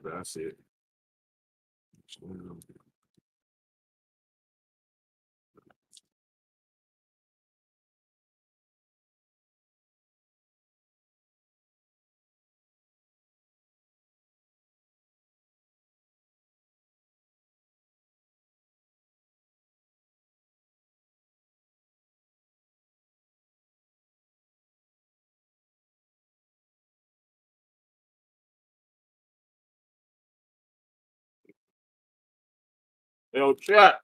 That's it. Yo, chat.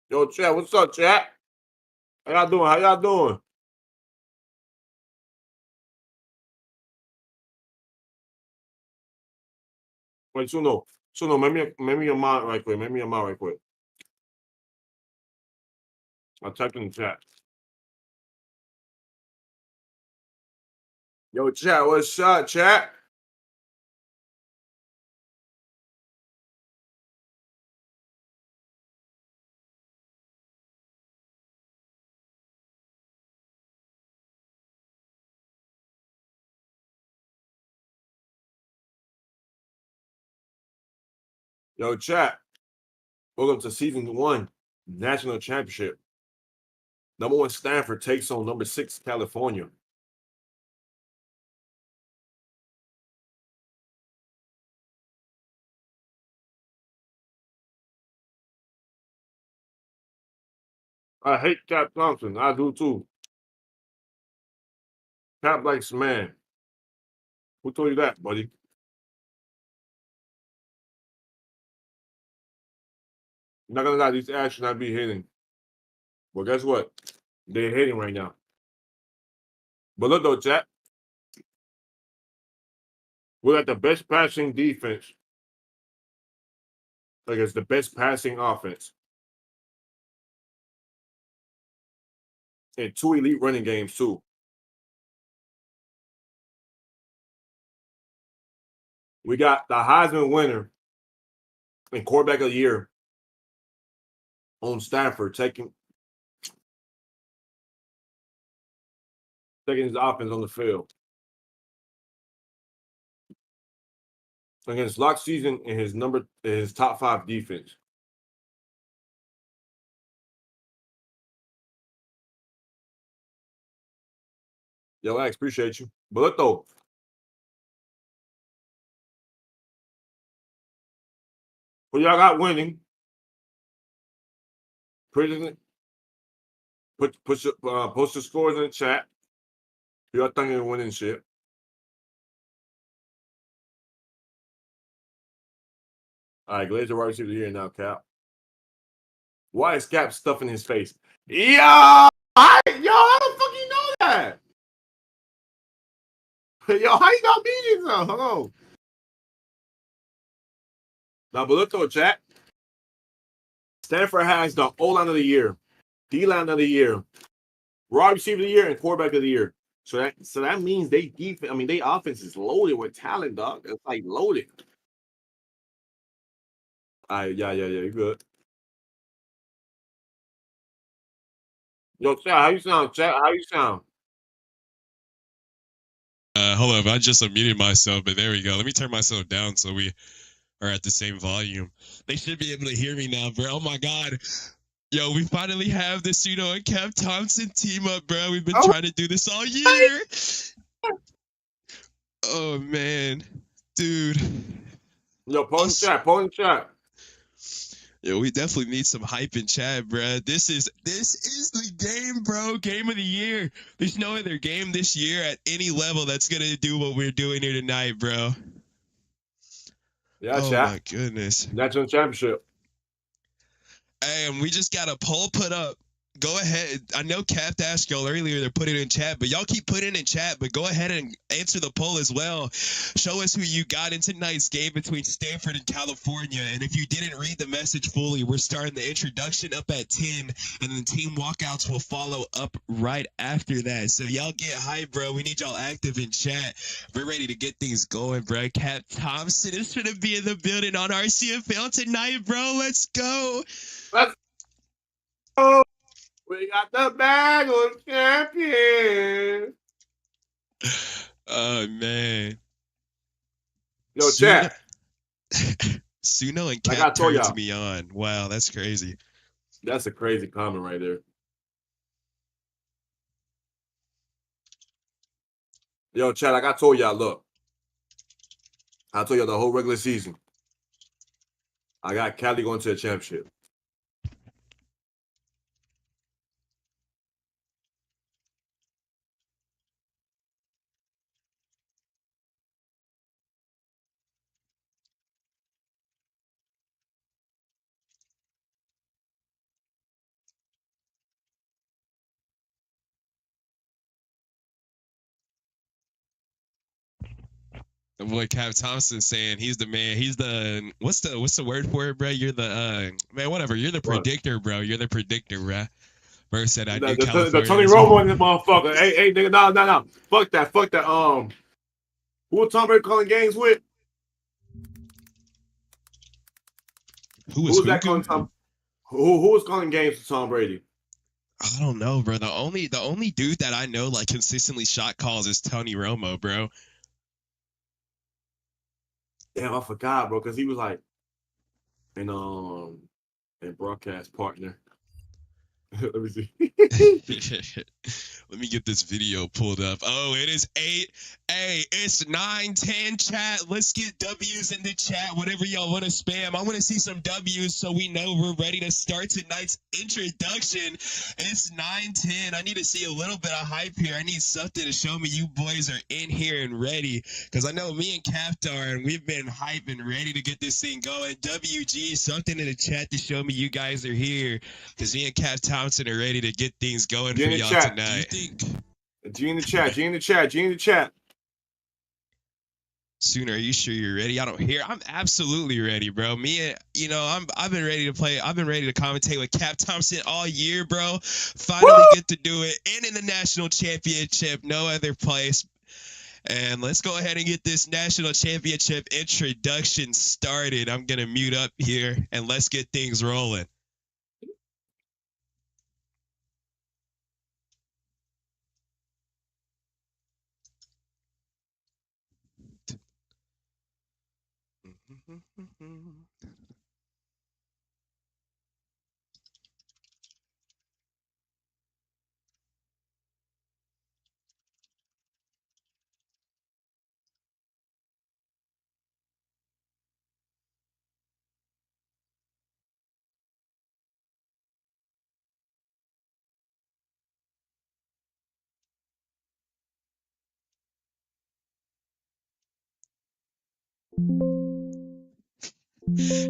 Yo, chat. What's up, chat? How y'all doing? How y'all doing? Wait, Suno. Suno, make me your mind right quick. Make me your mind right quick. I typed in the chat. Yo, chat. What's up, chat? Yo, chat. Welcome to season 1, national championship. Number 1 Stanford takes on number 6 California. I hate Cap Thompson. I do too. Cap likes man. Who told you that, buddy? I'm not gonna lie, these ads should not be hitting. Well, guess what? They're hitting right now. But look though, chat. We're at the best passing defense. Like it's the best passing offense. And 2 elite running games too. We got the Heisman winner and quarterback of the year on Stanford taking his offense on the field against lock season and his top 5 defense. Yo, Alex, appreciate you. But look though, who y'all got winning? Post the scores in the chat. Who y'all think is winning shit? All right, Glazer wide receiver of the year now, Cap. Why is Cap stuffing his face? Yo, how the fuck you know that? Yo, how you got beat now? Hold on. Now, but look though, chat. Stanford has the O-line of the year, D-line of the year, wide receiver of the year, and quarterback of the year. So that means they offense is loaded with talent, dog. It's like loaded. All right, yeah, you good. Yo, chat, how you sound? Chat, how you sound? Hold up, I just unmuted myself, but there we go. Let me turn myself down so we are at the same volume. They should be able to hear me now, bro. Oh my god. Yo, we finally have the Pseudo and Cap Thompson team up, bro. We've been trying to do this all year. Oh man. Dude. Yo, post in chat. Yo, we definitely need some hype in chat, bro. This is the game, bro. Game of the year. There's no other game this year at any level that's gonna do what we're doing here tonight, bro. Yeah, oh chat. my goodness. National championship. Hey, and we just got a poll put up. Go ahead. I know Cap asked y'all earlier to put it in chat, but y'all keep putting it in chat, but go ahead and answer the poll as well. Show us who you got in tonight's game between Stanford and California. And if you didn't read the message fully, we're starting the introduction up at 10, and then team walkouts will follow up right after that. So y'all get hype, bro. We need y'all active in chat. We're ready to get things going, bro. Cap Thompson is going to be in the building on RCFL tonight, bro. Let's go. Let's go. We got the bag of champions. Oh, man. Yo, chat. Suno and Like Cap I told turns y'all, me on. Wow, that's crazy. that's a crazy comment right there. Yo, chat. Like I told y'all, look. I told y'all the whole regular season. I got Cali going to the championship. What Cap Thompson's saying, he's the man. He's the what's the word for it, bro? You're the man, whatever. You're the What? predictor, bro. You're the predictor, bro. First said I The, knew the, the, the California Tony was Romo in this motherfucker. Hey, nigga, no. Fuck that. Who was Tom Brady calling games with? who Who was was that calling Hugu? Tom? Who was calling games for Tom Brady? I don't know, bro. The only dude that I know like consistently shot calls is Tony Romo, bro. Damn, I forgot, bro, because he was like and broadcast partner. Let me see. Let me get this video pulled up. Oh, it is 8. Hey, it's 9:10, chat. Let's get W's in the chat. Whatever y'all want to spam. I want to see some W's so we know we're ready to start tonight's introduction. It's 9:10. I need to see a little bit of hype here. I need something to show me you boys are in here and ready. Because I know me and Capt are, and we've been hype and ready to get this thing going. WG, something in the chat to show me you guys are here. Because me and Cap Thompson are ready to get things going G for in the y'all chat. tonight. G in the chat. G in the chat. G in the chat. Sooner, are you sure you're ready? I don't hear. I'm absolutely ready, bro. I've been ready to play. I've been ready to commentate with Cap Thompson all year, bro. Finally get to do it, and in the national championship, no other place. And let's go ahead and get this national championship introduction started. I'm gonna mute up here, and let's get things rolling.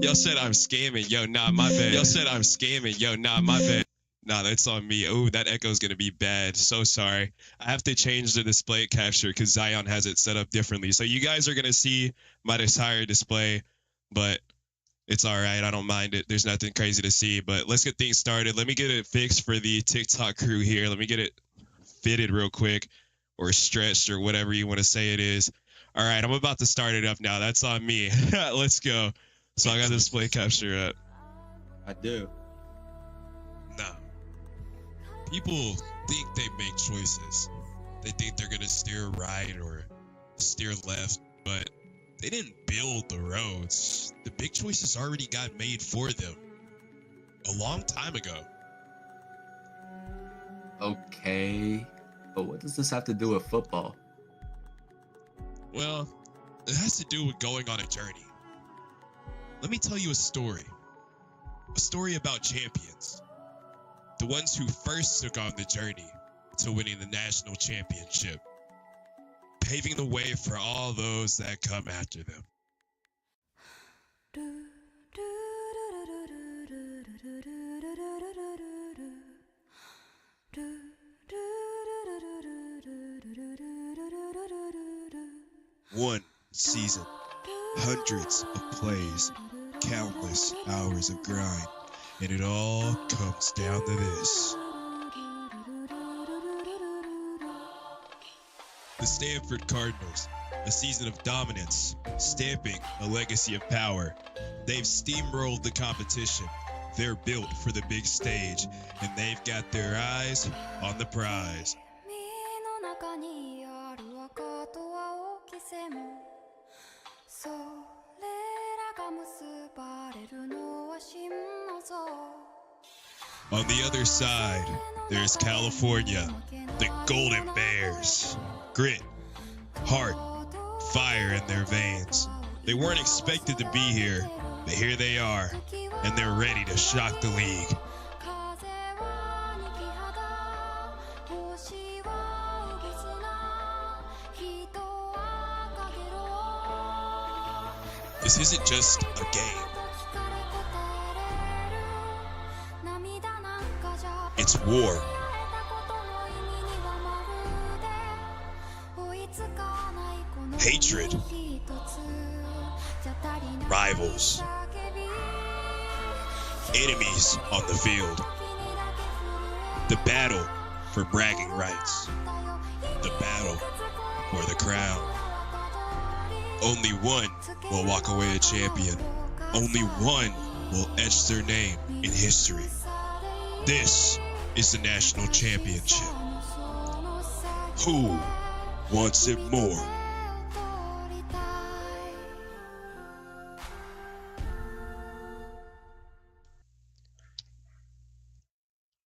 Y'all said I'm scamming. Yo, nah, my bad. Y'all said I'm scamming. Yo, nah, my bad. Nah, that's on me. Oh, that echo's gonna be bad. So sorry. I have to change the display capture because Zion has it set up differently. So you guys are gonna see my desired display, but it's all right. I don't mind it. There's nothing crazy to see. But let's get things started. Let me get it fixed for the TikTok crew here. Let me get it fitted real quick, or stretched, or whatever you want to say it is. All right, I'm about to start it up now. That's on me. Let's go. So I got the display capture up. I do. No. People think they make choices. They think they're going to steer right or steer left, but they didn't build the roads. The big choices already got made for them a long time ago. Okay. But what does this have to do with football? Well, it has to do with going on a journey. Let me tell you a story about champions. The ones who first took on the journey to winning the national championship, paving the way for all those that come after them. One season, hundreds of plays, countless hours of grind, and it all comes down to this. The Stanford Cardinals, a season of dominance, stamping a legacy of power. They've steamrolled the competition. They're built for the big stage, and they've got their eyes on the prize. On the other side, there's California, the Golden Bears. Grit, heart, fire in their veins. They weren't expected to be here, but here they are, and they're ready to shock the league. This isn't just a game. It's war. Hatred. Rivals. Enemies on the field. The battle for bragging rights. The battle for the crown. Only one will walk away a champion. Only one will etch their name in history. This is the national championship. Who wants it more?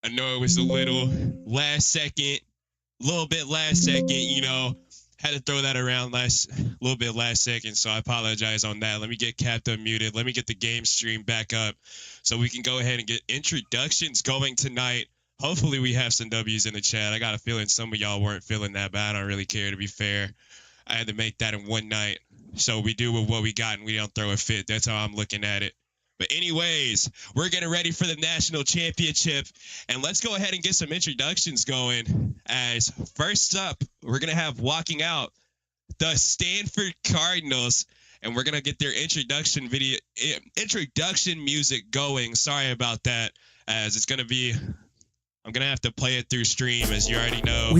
I know it was a little last second, you know, had to throw that around last second, so I apologize on that. Let me get Capped unmuted. Let me get the game stream back up so we can go ahead and get introductions going tonight. Hopefully we have some W's in the chat. I got a feeling some of y'all weren't feeling that, but I don't really care, to be fair. I had to make that in one night. So we do with what we got and we don't throw a fit. That's how I'm looking at it. But anyways, we're getting ready for the national championship, and let's go ahead and get some introductions going. As first up, we're going to have walking out the Stanford Cardinals, and we're going to get their introduction music going. Sorry about that, as it's going to be, I'm going to have to play it through stream, as you already know.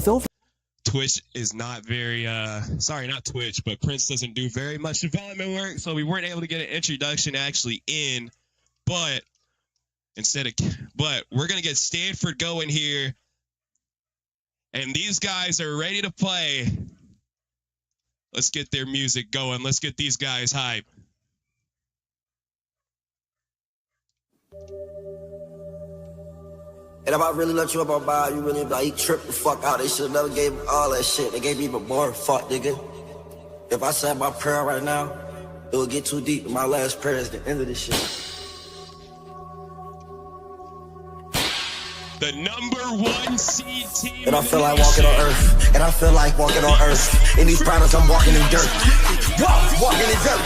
Twitch is not very, not Twitch, but Prince doesn't do very much development work, so we weren't able to get an introduction actually in, but we're going to get Stanford going here, and these guys are ready to play. Let's get their music going. Let's get these guys hype. And if I really let you up on Bob, you really like, he tripped the fuck out. They should have never gave him all that shit. They gave me even more. Fuck, nigga. If I said my prayer right now, it would get too deep. My last prayer is the end of this shit. The #1 seed team. And I feel like walking on earth. And I feel like walking on earth. In these products, I'm walking in dirt. Whoa, walking in dirt.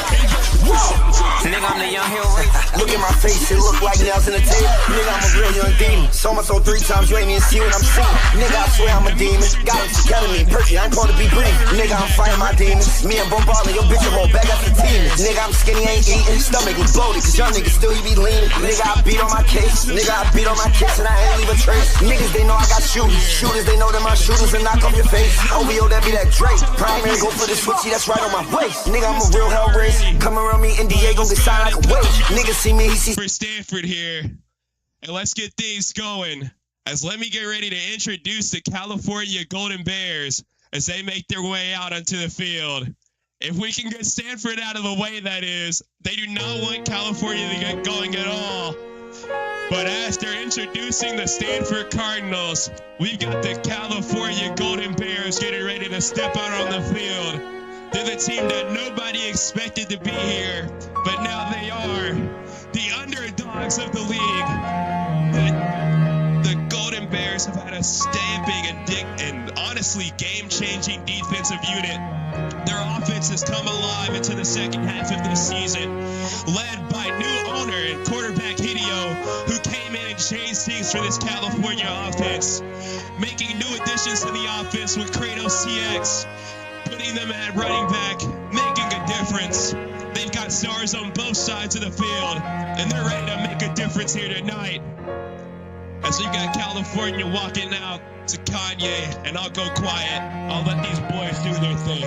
Whoa. Nigga, I'm the young hero. Look at my face, it look like nails in the tape. Nigga, I'm a real young demon. So much so 3 times you ain't even see what I'm seeing. Nigga, I swear I'm a demon. Got it together me, perky, I ain't supposed to be breathing. Nigga, I'm fighting my demons. Me and Bombarding, your bitch roll back at the team. Nigga, I'm skinny, ain't eating. Stomach was bloated, cause young niggas still he be leaning. Nigga, I beat on my case. Nigga, I beat on my kids and I ain't leave a trace. Niggas, they know I got shooters. Shooters, they know that my shooters and knock off your face. OVO, that be that Drake. Primary, go for the switchy, that's right on my waist. Nigga, I'm a real hell race. Come around me in Diego, get signed like a wave. Niggas see me, he sees for Stanford here. And let's get things going. As let me get ready to introduce the California Golden Bears as they make their way out onto the field. If we can get Stanford out of the way, that is. They do not want California to get going at all. But as they're introducing the Stanford Cardinals, we've got the California Golden Bears getting ready to step out on the field. They're the team that nobody expected to be here, but now they are the underdogs of the league. The Golden Bears have had a stamping and honestly game-changing defensive unit. Their offense has come alive into the second half of this season, led by new owner and quarterback Hideo, who came in and changed things for this California offense, making new additions to the offense with Kratos CX, putting them at running back, making a difference. They've got stars on both sides of the field, and they're ready to make a difference here tonight. As we got California walking out to Kanye, and I'll go quiet. I'll let these boys do their thing.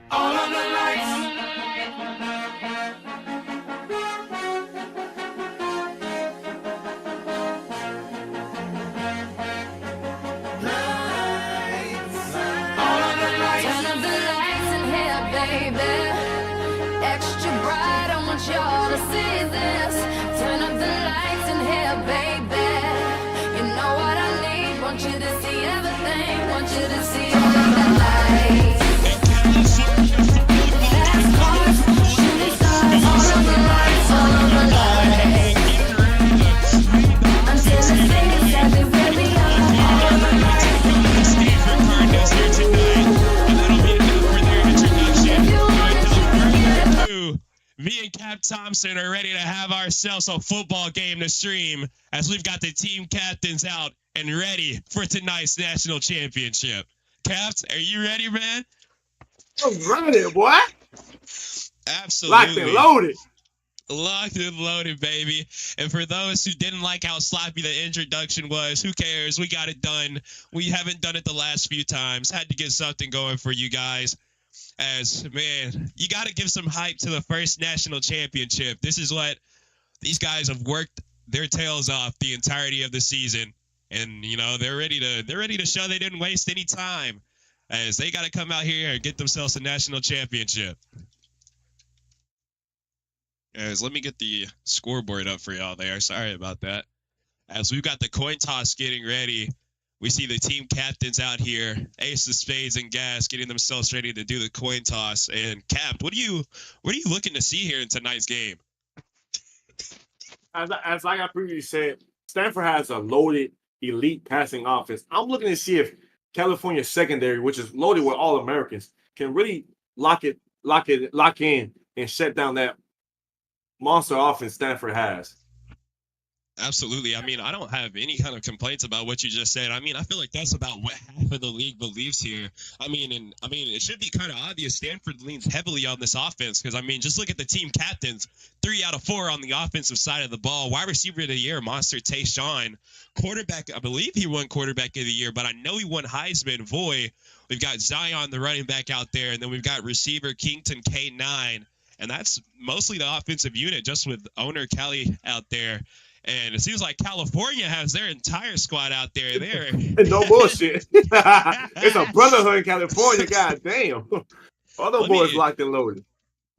All of the lights. baby. Extra bright, I want y'all to see this. Turn up the lights in here, baby. You know what I need, want you to see everything. Want you to see all of the lights. Fast cars, shooting stars, all of the lights, all of the lights. Until the singing says they really are all of the lights. Stanford Cardinals here tonight, and that'll be enough for their introduction. Without further ado, me and Cap Thompson are ready to have ourselves a football game to stream as we've got the team captains out and ready for tonight's national championship. Caps, are you ready, man? I'm running, boy. Absolutely. Locked and loaded. Locked and loaded, baby. And for those who didn't like how sloppy the introduction was, who cares? We got it done. We haven't done it the last few times. Had to get something going for you guys. As, man, you got to give some hype to the first national championship. This is what these guys have worked their tails off the entirety of the season. And, you know, they're ready to show they didn't waste any time, as they got to come out here and get themselves a national championship. As let me get the scoreboard up for y'all there. Sorry about that. As we've got the coin toss getting ready, we see the team captains out here, Ace of Spades and Gas, getting themselves ready to do the coin toss. And Cap, what are you looking to see here in tonight's game? As like I previously said, Stanford has a loaded elite passing offense. I'm looking to see if California secondary, which is loaded with all Americans, can really lock in and shut down that monster offense Stanford has. Absolutely. I mean, I don't have any kind of complaints about what you just said. I mean, I feel like that's about what half of the league believes here. I mean, it should be kind of obvious Stanford leans heavily on this offense because, I mean, just look at the team captains. 3 out of 4 on the offensive side of the ball. Wide receiver of the year, Monster Tayshawn. Quarterback, I believe he won quarterback of the year, but I know he won Heisman. Voy. We've got Zion, the running back, out there, and then we've got receiver Kington K9. And that's mostly the offensive unit, just with owner Kelly out there. And it seems like California has their entire squad out there. No bullshit. It's a brotherhood in California. God damn. All those boys locked and loaded.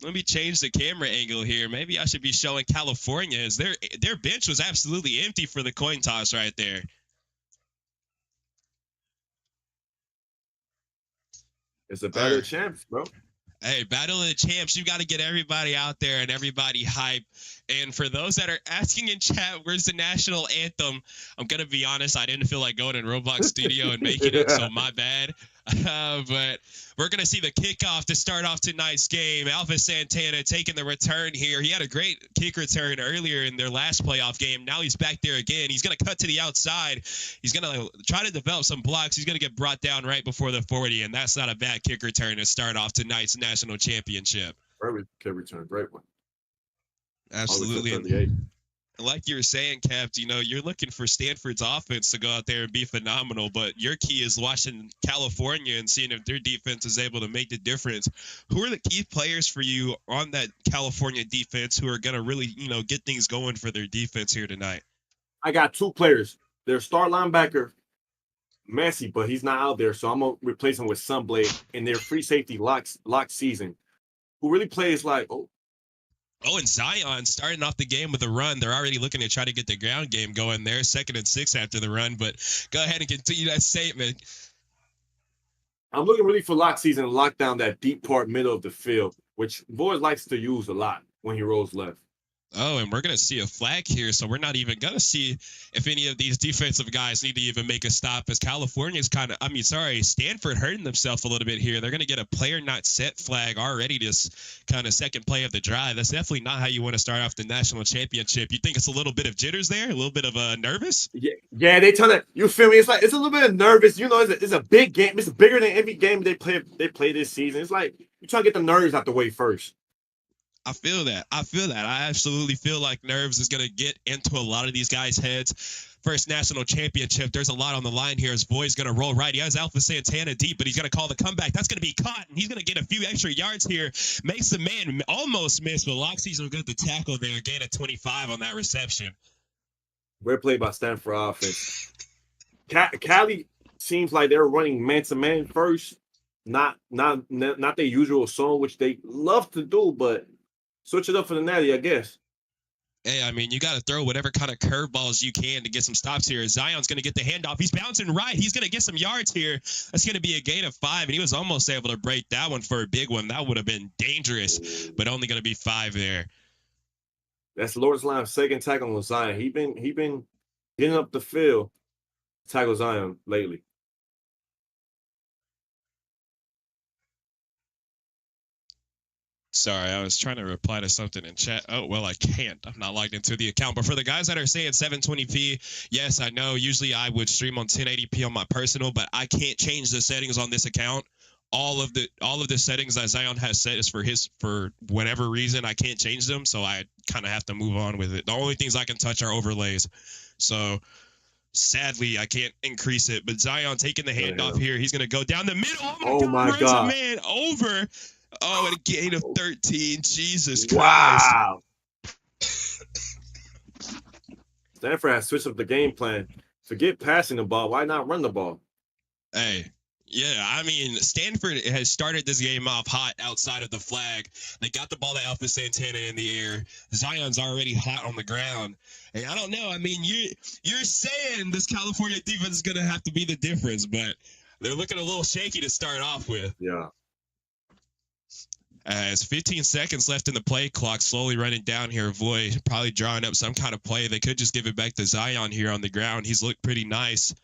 Let me change the camera angle here. Maybe I should be showing California, as their bench was absolutely empty for the coin toss right there. It's a battle of champs, bro. Hey, Battle of the Champs, you got to get everybody out there and everybody hype. And for those that are asking in chat, where's the national anthem? I'm going to be honest, I didn't feel like going in Roblox Studio and making it, so my bad. But we're going to see the kickoff to start off tonight's game. Alpha Santana taking the return here. He had a great kick return earlier in their last playoff game. Now he's back there again. He's going to cut to the outside. He's going to try to develop some blocks. He's going to get brought down right before the 40, and that's not a bad kick return to start off tonight's national championship. Great kick return. Great one. Absolutely. Like you were saying, Cap, you know, you're looking for Stanford's offense to go out there and be phenomenal, but your key is watching California and seeing if their defense is able to make the difference. Who are the key players for you on that California defense who are going to really, you know, get things going for their defense here tonight? I got 2 players. Their star linebacker, Messi, but he's not out there, so I'm going to replace him with Sunblade, and their free safety lock season, who really plays like, Oh, and Zion starting off the game with a run. They're already looking to try to get the ground game going there. 2nd and 6 after the run, but go ahead and continue that statement. I'm looking really for lock season to lock down that deep part middle of the field, which Boyd likes to use a lot when he rolls left. Oh, and we're going to see a flag here, so we're not even going to see if any of these defensive guys need to even make a stop, as California's Stanford hurting themselves a little bit here. They're going to get a player not set flag already this kind of second play of the drive. That's definitely not how you want to start off the national championship. You think it's a little bit of jitters there, a little bit of nervous? Yeah, they tell that, you feel me? It's like, it's a little bit of nervous. You know, it's a big game. It's bigger than every game they play this season. It's like, you try to get the nerves out the way first. I feel that. I absolutely feel like nerves is going to get into a lot of these guys' heads. First national championship. There's a lot on the line here. His boy's going to roll right. He has Alpha Santana deep, but he's going to call the comeback. That's going to be caught, and he's going to get a few extra yards here. Makes the man almost miss, but Loxy's will get the tackle there. Gain of 25 on that reception. Great play by Stanford offense. Cali seems like they're running man-to-man first. not their usual song, which they love to do, but switch it up for the Natty, I guess. Hey, I mean, you got to throw whatever kind of curveballs you can to get some stops here. Zion's going to get the handoff. He's bouncing right. He's going to get some yards here. That's going to be a gain of 5, and he was almost able to break that one for a big one. That would have been dangerous, but only going to be 5 there. That's Lawrence Lyons' second tackle on Zion. He been getting up the field to tackle Zion lately. Sorry, I was trying to reply to something in chat. Oh, well, I can't. I'm not logged into the account. But for the guys that are saying 720p, yes, I know. Usually I would stream on 1080p on my personal, but I can't change the settings on this account. All of the settings that Zion has set is for whatever reason. I can't change them, so I kind of have to move on with it. The only things I can touch are overlays. So sadly, I can't increase it. But Zion taking the handoff here. He's going to go down the middle. Oh my runs God. a man over. Oh, and a gain of 13. Jesus Christ. Wow. Stanford has switched up the game plan. Forget passing the ball. Why not run the ball? Hey, yeah, I mean, Stanford has started this game off hot outside of the flag. They got the ball to Alpha Santana in the air. Zion's already hot on the ground. And I don't know. I mean, you're saying this California defense is going to have to be the difference, but they're looking a little shaky to start off with. Yeah. As 15 seconds left in the play clock, slowly running down here. Voy probably drawing up some kind of play. They could just give it back to Zion here on the ground. He's looked pretty nice.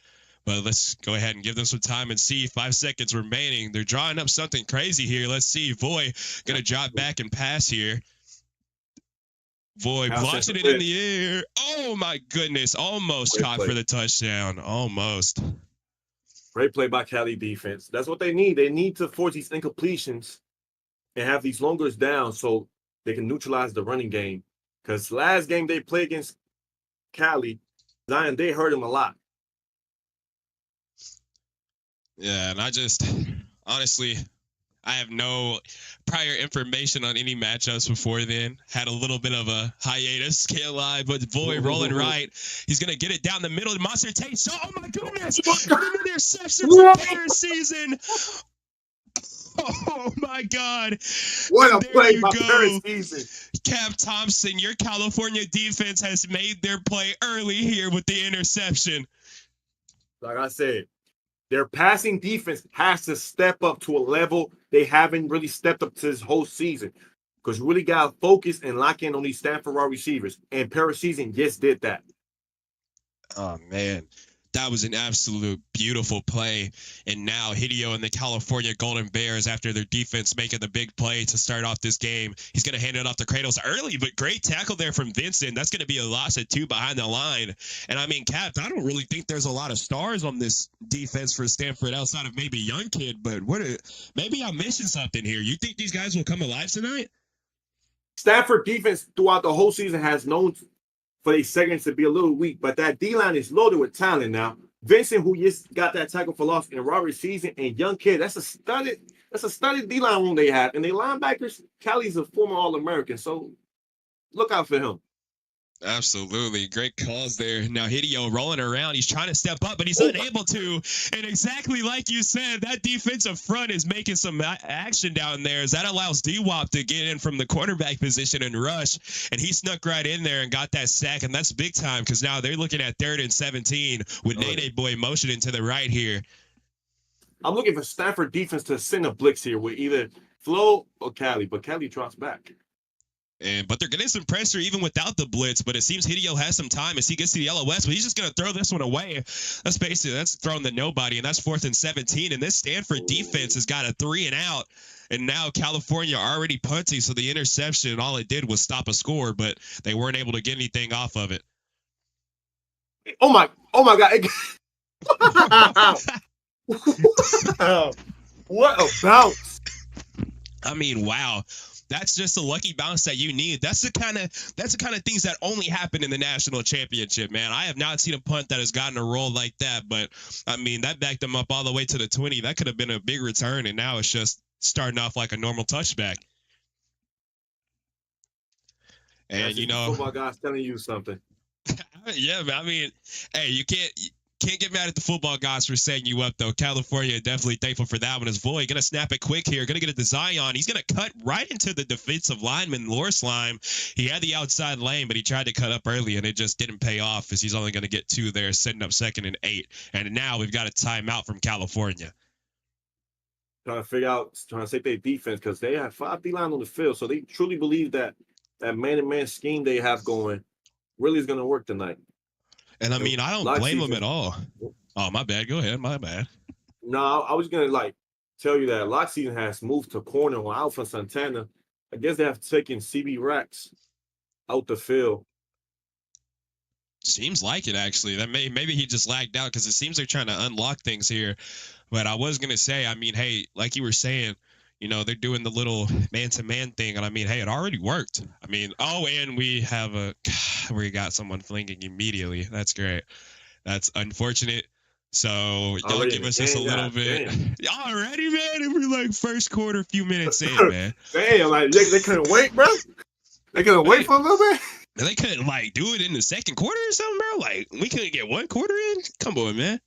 But let's go ahead and give them some time and see. 5 seconds remaining. They're drawing up something crazy here. Let's see. Voy going to drop back and pass here. Voy blocks it in the air. Oh, my goodness. Almost caught for the touchdown. Almost. Great play by Cali defense. That's what they need. They need to force these incompletions and have these longers down so they can neutralize the running game. Because last game they played against Cali, Zion, they hurt him a lot. Yeah, and honestly, I have no prior information on any matchups before then. Had a little bit of a hiatus, can't lie, but Voy rolling right. He's going to get it down the middle. Monster Tate. Oh, my goodness. An interception for their season. Oh, my God. What a play by Paris season. Cap Thompson, your California defense has made their play early here with the interception. Like I said, their passing defense has to step up to a level they haven't really stepped up to this whole season. Because you really got to focus and lock in on these Stanford wide receivers. And Paris season just did that. Oh, man. That was an absolute beautiful play. And now Hideo and the California Golden Bears, after their defense making the big play to start off this game, he's going to hand it off to Cradles early, but great tackle there from Vincent. That's going to be a loss at 2 behind the line. And I mean, Cap, I don't really think there's a lot of stars on this defense for Stanford outside of maybe Young Kid, but maybe I'm missing something here. You think these guys will come alive tonight? Stanford defense throughout the whole season has known for these seconds to be a little weak, but that D-line is loaded with talent now. Vincent, who just got that tackle for loss in Robert season, and Young Kid, that's a studded D-line room they have. And they linebackers, Cali's a former All-American, so look out for him. Absolutely. Great calls there. Now Hideo rolling around. He's trying to step up, but he's unable to. And exactly like you said, that defensive front is making some action down there as that allows D-Wop to get in from the quarterback position and rush. And he snuck right in there and got that sack. And that's big time because now they're looking at 3rd and 17 with Nene Boy motioning to the right here. I'm looking for Stanford defense to send a blitz here with either Flo or Cali, but Cali drops back. But they're getting some pressure even without the blitz. But it seems Hideo has some time as he gets to the LOS. But he's just going to throw this one away. That's throwing the nobody. And that's 4th and 17. And this Stanford defense has got a 3 and out. And now California already punting. So the interception, all it did was stop a score. But they weren't able to get anything off of it. Oh my God. What a bounce. I mean, wow. That's just a lucky bounce that you need. That's the kind of things that only happen in the national championship, man. I have not seen a punt that has gotten a roll like that, but I mean, that backed them up all the way to the 20. That could have been a big return, and now it's just starting off like a normal touchback. And football guy's telling you something. Yeah, but I mean, hey, you can't. Can't get mad at the football gods for setting you up, though. California definitely thankful for that one. As Void going to snap it quick here. Going to get it to Zion. He's going to cut right into the defensive lineman, Slime. He had the outside lane, but he tried to cut up early, and it just didn't pay off as he's only going to get 2 there, setting up 2nd and 8. And now we've got a timeout from California. Trying to save their defense because they have 5 D-line on the field. So they truly believe that man-to-man scheme they have going really is going to work tonight. And I mean, I don't blame them at all. Oh, my bad. Go ahead. My bad. No, I was going to tell you that lock season has moved to corner on Alpha Santana. I guess they have taken CB Rex out the field. Seems like it, actually. That maybe he just lagged out because it seems they're trying to unlock things here. But I was going to say, I mean, hey, like you were saying, you know, they're doing the little man-to-man thing. And I mean, hey, it already worked. I mean, and we got someone flinging immediately. That's great. That's unfortunate. So y'all give us just a little bit. Already, man? And we're like first quarter, a few minutes in, man. Damn, they couldn't wait, bro? They couldn't wait for a little bit? They couldn't, do it in the second quarter or something, bro? We couldn't get 1 quarter in? Come on, man.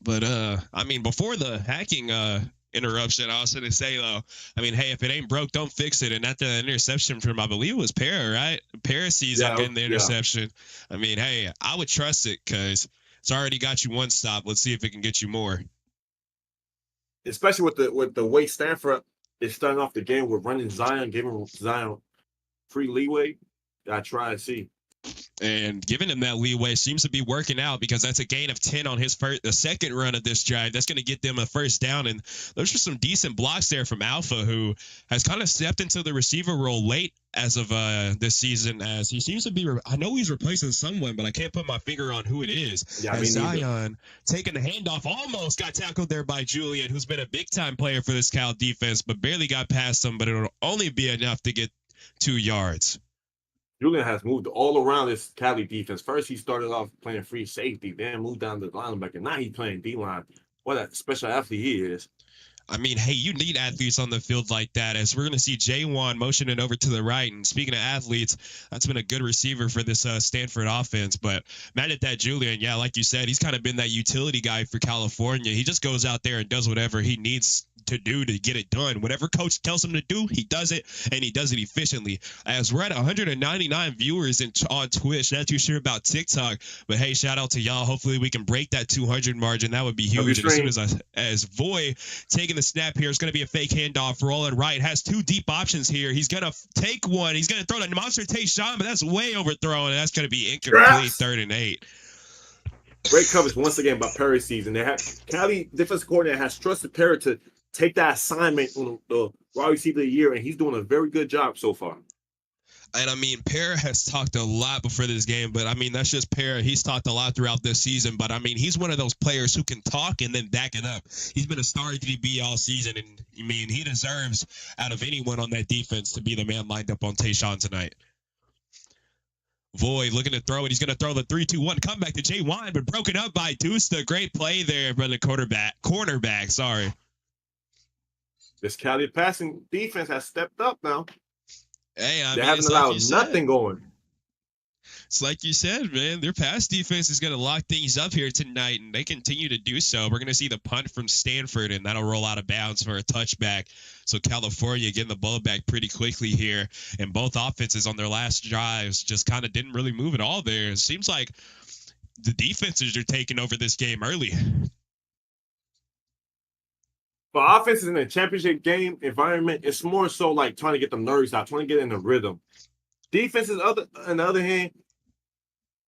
But, I mean, before the hacking interruption, I was going to say, though, I mean, hey, if it ain't broke, don't fix it. And that the interception from, I believe it was Para, right? Para sees I'm getting the interception. I mean, hey, I would trust it because it's already got you 1 stop. Let's see if it can get you more. Especially with the way Stanford is starting off the game with running Zion, giving Zion free leeway. I try and see. And giving him that leeway seems to be working out because that's a gain of 10 on the second run of this drive. That's going to get them a first down. And those are some decent blocks there from Alpha, who has kind of stepped into the receiver role late as of this season, as he seems to be, I know he's replacing someone, but I can't put my finger on who it is. Yeah, Zion taking the handoff, almost got tackled there by Julian, who's been a big-time player for this Cal defense, but barely got past him, but it'll only be enough to get 2 yards. Julian has moved all around this Cali defense. First, he started off playing free safety, then moved down to the linebacker. Now he's playing D-line. What a special athlete he is. I mean, hey, you need athletes on the field like that, as we're going to see J1 motioning over to the right. And speaking of athletes, that's been a good receiver for this Stanford offense. But mad at that Julian, yeah, like you said, he's kind of been that utility guy for California. He just goes out there and does whatever he needs to do to get it done. Whatever coach tells him to do, he does it, and he does it efficiently. As we're at 199 viewers on Twitch, not too sure about TikTok, but hey, shout out to y'all. Hopefully we can break that 200 margin. That would be huge. And as soon as Voy taking the snap here, it's going to be a fake handoff, rolling right, has 2 deep options here. He's going to take one. He's going to throw the monster Tayshawn, but that's way overthrown, and that's going to be incomplete. 3rd and 8. Great coverage once again by Perry season. They have Cali defense coordinator has trusted Perry to take that assignment on the wide receiver of the year, and he's doing a very good job so far. And I mean, Para has talked a lot before this game, but I mean, that's just Para. He's talked a lot throughout this season, but I mean, he's one of those players who can talk and then back it up. He's been a star DB all season, and I mean, he deserves out of anyone on that defense to be the man lined up on Tayshawn tonight. Void looking to throw it. He's going to throw the 3-2-1 comeback to Jay Wine, but broken up by Dusta. Great play there by the cornerback. Sorry. This Cali passing defense has stepped up now. Hey, they haven't allowed nothing going. It's like you said, man. Their pass defense is going to lock things up here tonight, and they continue to do so. We're going to see the punt from Stanford, and that'll roll out of bounds for a touchback. So California getting the ball back pretty quickly here, and both offenses on their last drives just kind of didn't really move at all there. It seems like the defenses are taking over this game early. For offenses in a championship game environment, it's more so like trying to get the nerves out, trying to get in the rhythm. Defenses, on the other hand,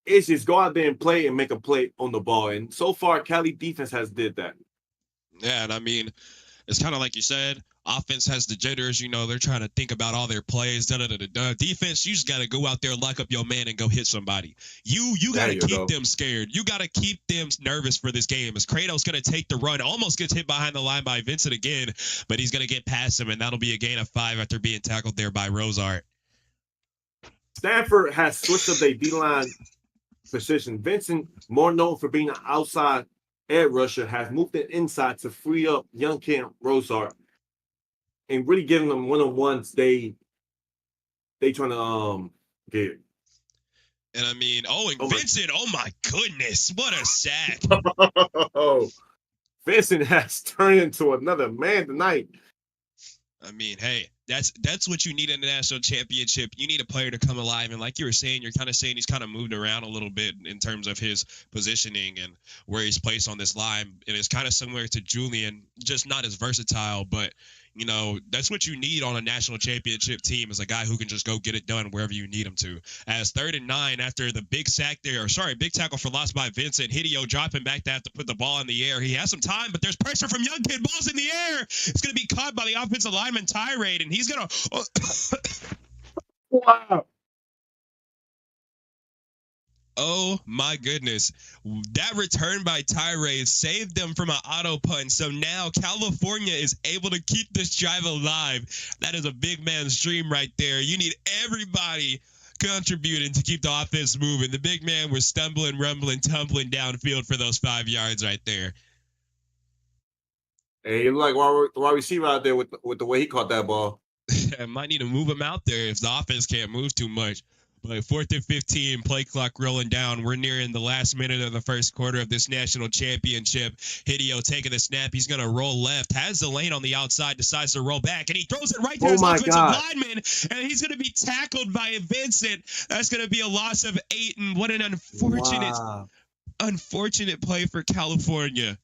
it's just go out there and play and make a play on the ball. And so far, Cali defense has did that. Yeah, and I mean, it's kind of like you said, offense has the jitters. You know, they're trying to think about all their plays. Defense, you just got to go out there, lock up your man, and go hit somebody. You got to keep them scared. You got to keep them nervous for this game. As Kratos going to take the run, almost gets hit behind the line by Vincent again, but he's going to get past him, and that'll be a gain of 5 after being tackled there by Rosart. Stanford has switched up their D-line position. Vincent, more known for being an outside edge rusher, has moved it inside to free up young Camp Rosart and really giving them one-on-ones they trying to get. And I mean, and Oh my- Vincent, oh my goodness, what a sack. Vincent has turned into another man tonight. I mean, hey, that's what you need in the national championship. You need a player to come alive. And like you were saying, you're kind of saying he's kind of moved around a little bit in terms of his positioning and where he's placed on this line. And it's kind of similar to Julian, just not as versatile. But, you know, that's what you need on a national championship team is a guy who can just go get it done wherever you need him to. As 3rd and 9 after the big big tackle for loss by Vincent, Hideo dropping back to have to put the ball in the air. He has some time, but there's pressure from Young Kid. Ball's in the air. It's going to be caught by the offensive lineman Tirade, and he's going to... Wow. Oh my goodness. That return by Tirade saved them from an auto punch. So now California is able to keep this drive alive. That is a big man's dream right there. You need everybody contributing to keep the offense moving. The big man was stumbling, rumbling, tumbling downfield for those 5 yards right there. Hey, he looked like wide receiver out there with the way he caught that ball. I might need to move him out there if the offense can't move too much. But 4th and 15, play clock rolling down. We're nearing the last minute of the first quarter of this national championship. Hideo taking the snap. He's going to roll left. Has the lane on the outside. Decides to roll back. And he throws it right to his offensive lineman. And he's going to be tackled by Vincent. That's going to be a loss of 8. And what an unfortunate play for California.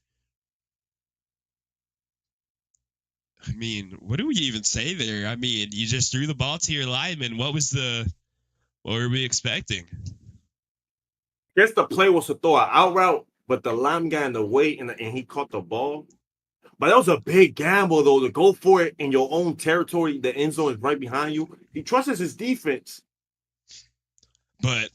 I mean, what do we even say there? I mean, you just threw the ball to your lineman. What were we expecting? I guess the play was to throw an out route, but the lineman got in the way and he caught the ball. But that was a big gamble, though, to go for it in your own territory. The end zone is right behind you. He trusts his defense. But,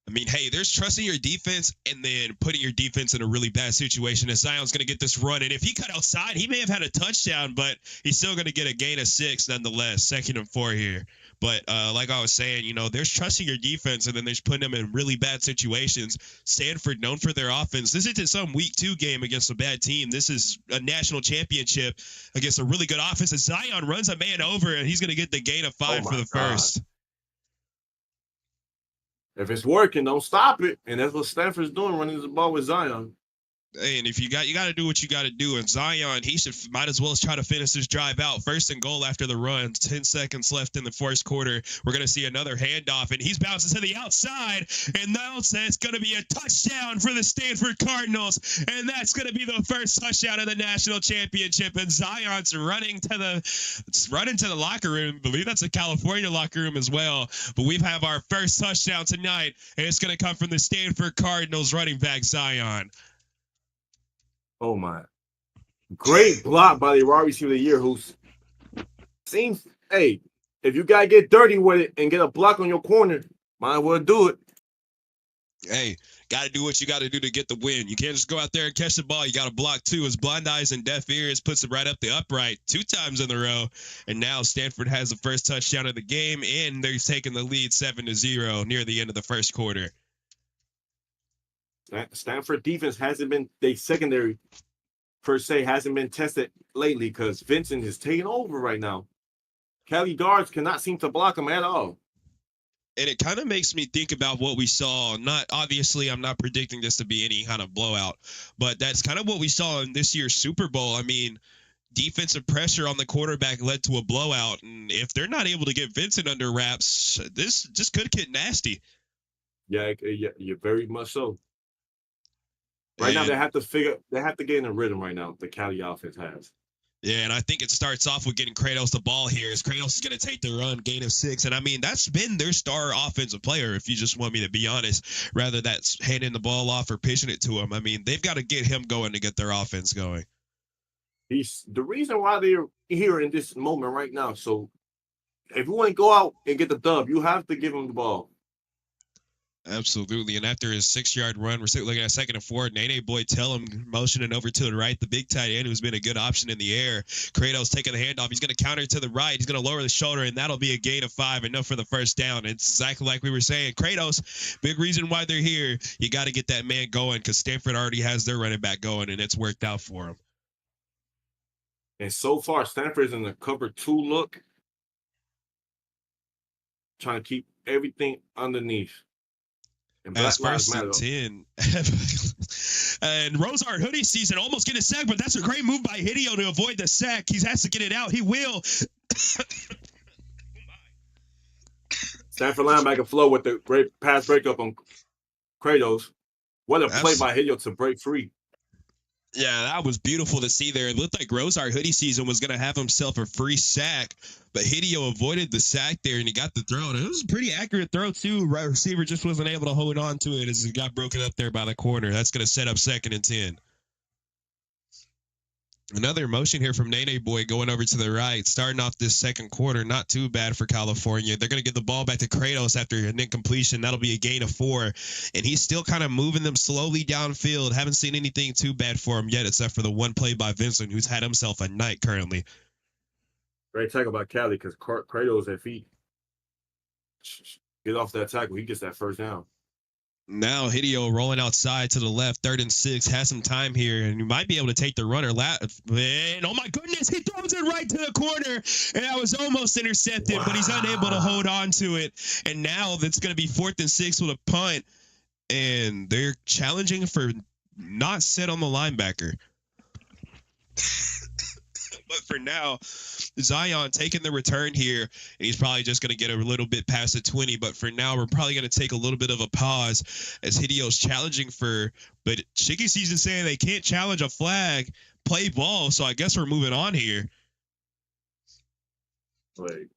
I mean, hey, there's trusting your defense and then putting your defense in a really bad situation. As Zion's going to get this run. And if he cut outside, he may have had a touchdown, but he's still going to get a gain of 6 nonetheless. 2nd and 4 here. But like I was saying, you know, there's trusting your defense and then there's putting them in really bad situations. Stanford, known for their offense. This isn't some week 2 game against a bad team. This is a national championship against a really good offense. And Zion runs a man over and he's going to get the gain of 5 for the first. If it's working, don't stop it. And that's what Stanford's doing, running the ball with Zion. Hey, and if you got to do what you got to do. And Zion, he might as well try to finish this drive out. 1st and goal after the run. 10 seconds left in the first quarter. We're going to see another handoff, and he's bouncing to the outside. And now it's going to be a touchdown for the Stanford Cardinals. And that's going to be the first touchdown of the national championship. And Zion's running to the locker room. I believe that's a California locker room as well. But we have our first touchdown tonight, and it's going to come from the Stanford Cardinals running back Zion. Oh, my. Great block by the wide receiver of the year who seems, hey, if you got to get dirty with it and get a block on your corner, might as well do it. Hey, got to do what you got to do to get the win. You can't just go out there and catch the ball. You got to block too. As blind eyes and deaf ears puts it right up the upright 2 times in a row. And now Stanford has the first touchdown of the game, and they're taking the lead 7-0 near the end of the first quarter. Stanford defense hasn't been, they secondary per se hasn't been tested lately because Vincent is taking over right now. Cali guards cannot seem to block him at all. And it kind of makes me think about what we saw. Obviously, I'm not predicting this to be any kind of blowout, but that's kind of what we saw in this year's Super Bowl. I mean, defensive pressure on the quarterback led to a blowout. And if they're not able to get Vincent under wraps, this just could get nasty. Yeah, you're very much so. Right now, they have to get in a rhythm right now, the Cali offense has. Yeah, and I think it starts off with getting Kratos the ball here. As Kratos is going to take the run, gain of 6. And, I mean, that's been their star offensive player, if you just want me to be honest, rather that's handing the ball off or pitching it to him. I mean, they've got to get him going to get their offense going. He's the reason why they're here in this moment right now. So, if you want to go out and get the dub, you have to give him the ball. Absolutely. And after his 6-yard run, we're looking at 2nd and 4. Nene Boyd-Tellum motioning over to the right. The big tight end who's been a good option in the air. Kratos taking the handoff. He's going to counter to the right. He's going to lower the shoulder, and that'll be a gain of 5, enough for the first down. It's exactly like we were saying. Kratos, big reason why they're here. You got to get that man going because Stanford already has their running back going, and it's worked out for him. And so far, Stanford is in the cover 2 look, trying to keep everything underneath. And As Black Lives first Matter. and 10. And Rosehart hoodie season almost get a sack, but that's a great move by Hideo to avoid the sack. He has to get it out. He will. Stanford linebacker Flo with the great pass breakup on Kratos. What a play by Hideo to break free. Yeah, that was beautiful to see there. It looked like Rosehart hoodie season was going to have himself a free sack, but Hideo avoided the sack there, and he got the throw. And it was a pretty accurate throw, too. Right receiver just wasn't able to hold on to it as it got broken up there by the corner. That's going to set up 2nd and 10. Another motion here from Nene Boy going over to the right, starting off this second quarter. Not too bad for California. They're going to get the ball back to Kratos after an incompletion. That'll be a gain of 4. And he's still kind of moving them slowly downfield. Haven't seen anything too bad for him yet, except for the one play by Vincent, who's had himself a night currently. Great tackle by Cali because Kratos at feet. Get off that tackle. He gets that first down. Now Hideo rolling outside to the left, 3rd and 6, has some time here, and you might be able to take the runner. And oh my goodness, he throws it right to the corner, and that was almost intercepted, but he's unable to hold on to it. And now that's going to be 4th and 6 with a punt, and they're challenging for not set on the linebacker. But for now, Zion taking the return here, and he's probably just going to get a little bit past the 20. But for now, we're probably going to take a little bit of a pause as Hideo's challenging for. But Chicky season saying they can't challenge a flag, play ball. So I guess we're moving on here. Like,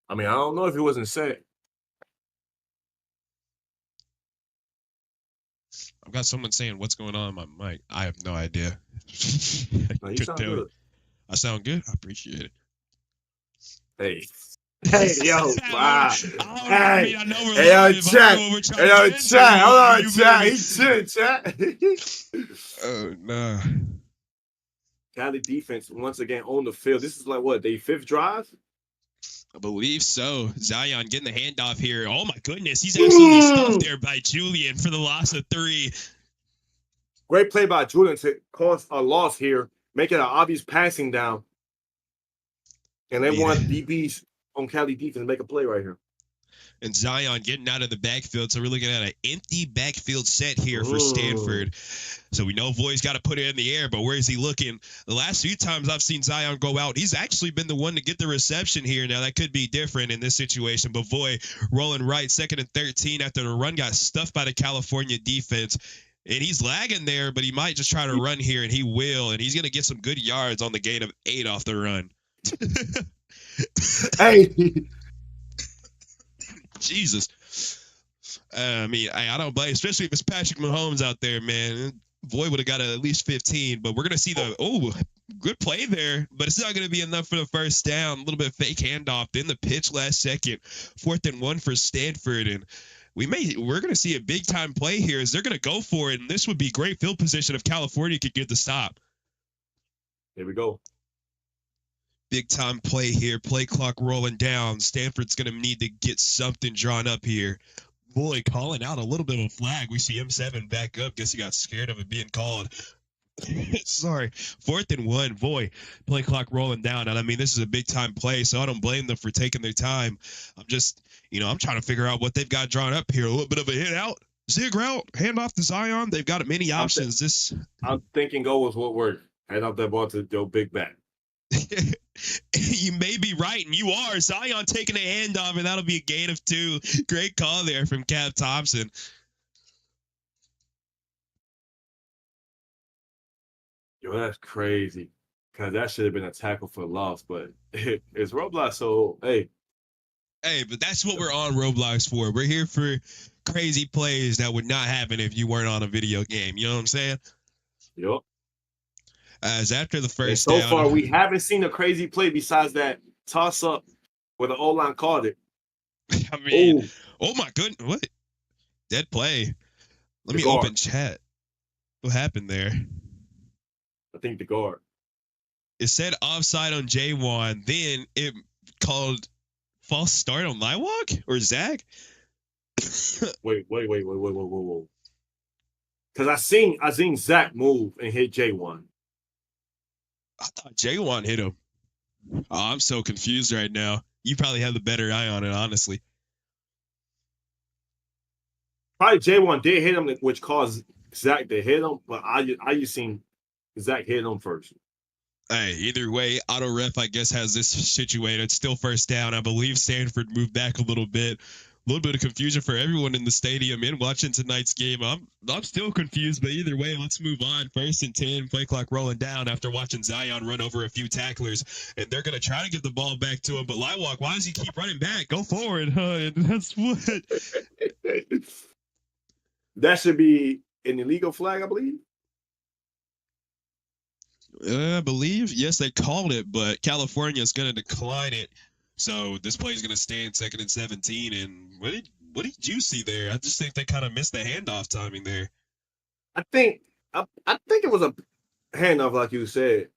I mean, I don't know if he wasn't set. I've got someone saying, "What's going on in my mic?" I have no idea. No, you sound good. I sound good. I appreciate it. Hey, yo, wow. I mean, I know we're hey, yo, live, chat. we're trying Hey, yo, to chat. Hold on, you chat. feel me? He's chilling, chat. Oh, no. Cali defense once again on the field. This is like what, their 5th drive? I believe so. Zion getting the handoff here. Oh, my goodness. He's absolutely stuffed there by Julian for the loss of 3. Great play by Julian to cause a loss here, make it an obvious passing down. And they want DBs on Cali defense to make a play right here. And Zion getting out of the backfield. So we're looking at an empty backfield set here for Stanford. So we know Voy's got to put it in the air, but where is he looking? The last few times I've seen Zion go out, he's actually been the one to get the reception here. Now, that could be different in this situation, but Voy rolling right, 2nd and 13 after the run got stuffed by the California defense. And he's lagging there, but he might just try to run here, and he will. And he's going to get some good yards on the gain of 8 off the run. Hey. Jesus. I mean, I don't blame, especially if it's Patrick Mahomes out there, man. Voy would have got at least 15, but we're going to see good play there, but it's not going to be enough for the first down. A little bit of fake handoff, then the pitch last second, 4th and 1 for Stanford, and we're going to see a big time play here as they're going to go for it, and this would be great field position if California could get the stop. Here we go. Big time play here. Play clock rolling down. Stanford's going to need to get something drawn up here. Boy, calling out a little bit of a flag. We see M7 back up. Guess he got scared of it being called. Sorry. 4th and 1. Boy, play clock rolling down. And I mean, this is a big time play, so I don't blame them for taking their time. I'm just, I'm trying to figure out what they've got drawn up here. A little bit of a hit out. Zig route. Hand off to Zion. They've got many options. I'm thinking go with what word. Hand off that ball to Joe Big Back. You may be right, and you are. Zion taking a handoff, and that'll be a gain of 2. Great call there from Cap Thompson. Yo, that's crazy. Because that should have been a tackle for loss, but it's Roblox, so hey. Hey, but that's what we're on Roblox for. We're here for crazy plays that would not happen if you weren't on a video game. You know what I'm saying? Yup. As after the first so down, far, we haven't seen a crazy play besides that toss-up where the O-line called it. I mean, oh my goodness, what? Dead play. Let me open chat. What happened there? I think the guard. It said offside on J1, then it called false start on Liwalk or Zach? Wait. Because I seen Zach move and hit J1. I thought J1 hit him. Oh, I'm so confused right now. You probably have the better eye on it, honestly. Probably J1 did hit him, which caused Zach to hit him, but I just seen Zach hit him first. Hey, either way, auto ref, I guess, has this situated. It's still first down. I believe Stanford moved back a little bit. A little bit of confusion for everyone in the stadium and watching tonight's game. I'm still confused, but either way, let's move on. 1st and 10, play clock rolling down after watching Zion run over a few tacklers, and they're going to try to give the ball back to him. But Liwalk, why does he keep running back? Go forward, huh? And that's what. That should be an illegal flag, I believe. I believe, yes, they called it, but California is going to decline it. So this play is going to stay in 2nd and 17. And what did you see there? I just think they kind of missed the handoff timing there. I think it was a handoff, like you said,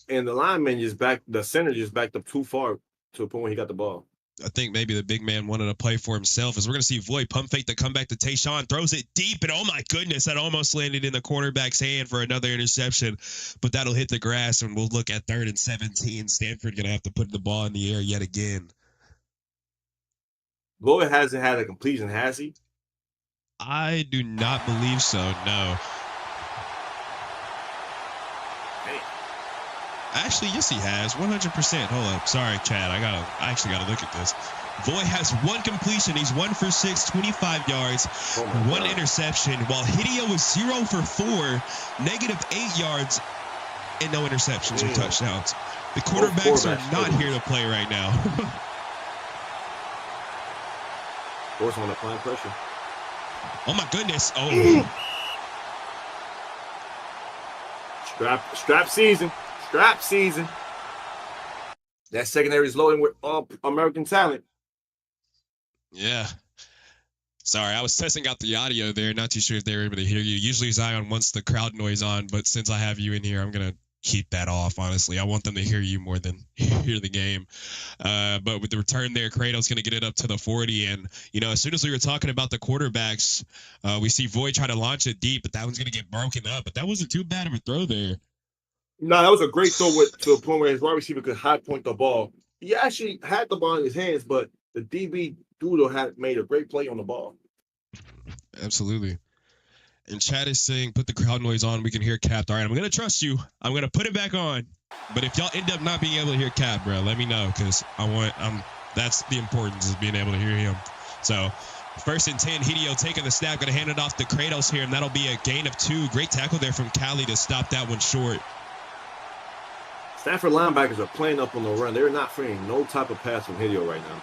and the lineman the center just backed up too far to a point where he got the ball. I think maybe the big man wanted to play for himself. As we're going to see Voigt pump fake to come back to Tayshaun, throws it deep, and oh my goodness, that almost landed in the cornerback's hand for another interception. But that'll hit the grass, and we'll look at 3rd and 17. Stanford going to have to put the ball in the air yet again. Voigt hasn't had a completion, has he? I do not believe so, no. Actually, yes, he has. 100%. Hold up. Sorry, Chad. I actually got to look at this. Voigt has one completion. He's 1 for 6, 25 yards, one interception, while Hideo was 0 for 4, -8 yards, and no interceptions or touchdowns. The quarterbacks are not here to play right now. Force on applying pressure. Oh, my goodness. Oh. Strap season. Strap season. That secondary is loading with all American talent. Yeah. Sorry, I was testing out the audio there. Not too sure if they were able to hear you. Usually Zion wants the crowd noise on, but since I have you in here, I'm going to keep that off, honestly. I want them to hear you more than hear the game. But with the return there, Kratos going to get it up to the 40. And, as soon as we were talking about the quarterbacks, we see Voigt try to launch it deep, but that one's going to get broken up. But that wasn't too bad of a throw there. No, that was a great throw to a point where his wide receiver could high point the ball. He actually had the ball in his hands, but the DB Doodle had made a great play on the ball. Absolutely. And Chad is saying, put the crowd noise on. We can hear Cap. All right, I'm going to trust you. I'm going to put it back on. But if y'all end up not being able to hear Cap, bro, let me know, because that's the importance of being able to hear him. So 1st and 10, Hideo taking the snap, going to hand it off to Kratos here, and that'll be a gain of 2. Great tackle there from Cali to stop that one short. Stanford linebackers are playing up on the run. They're not fearing no type of pass from Hideo right now.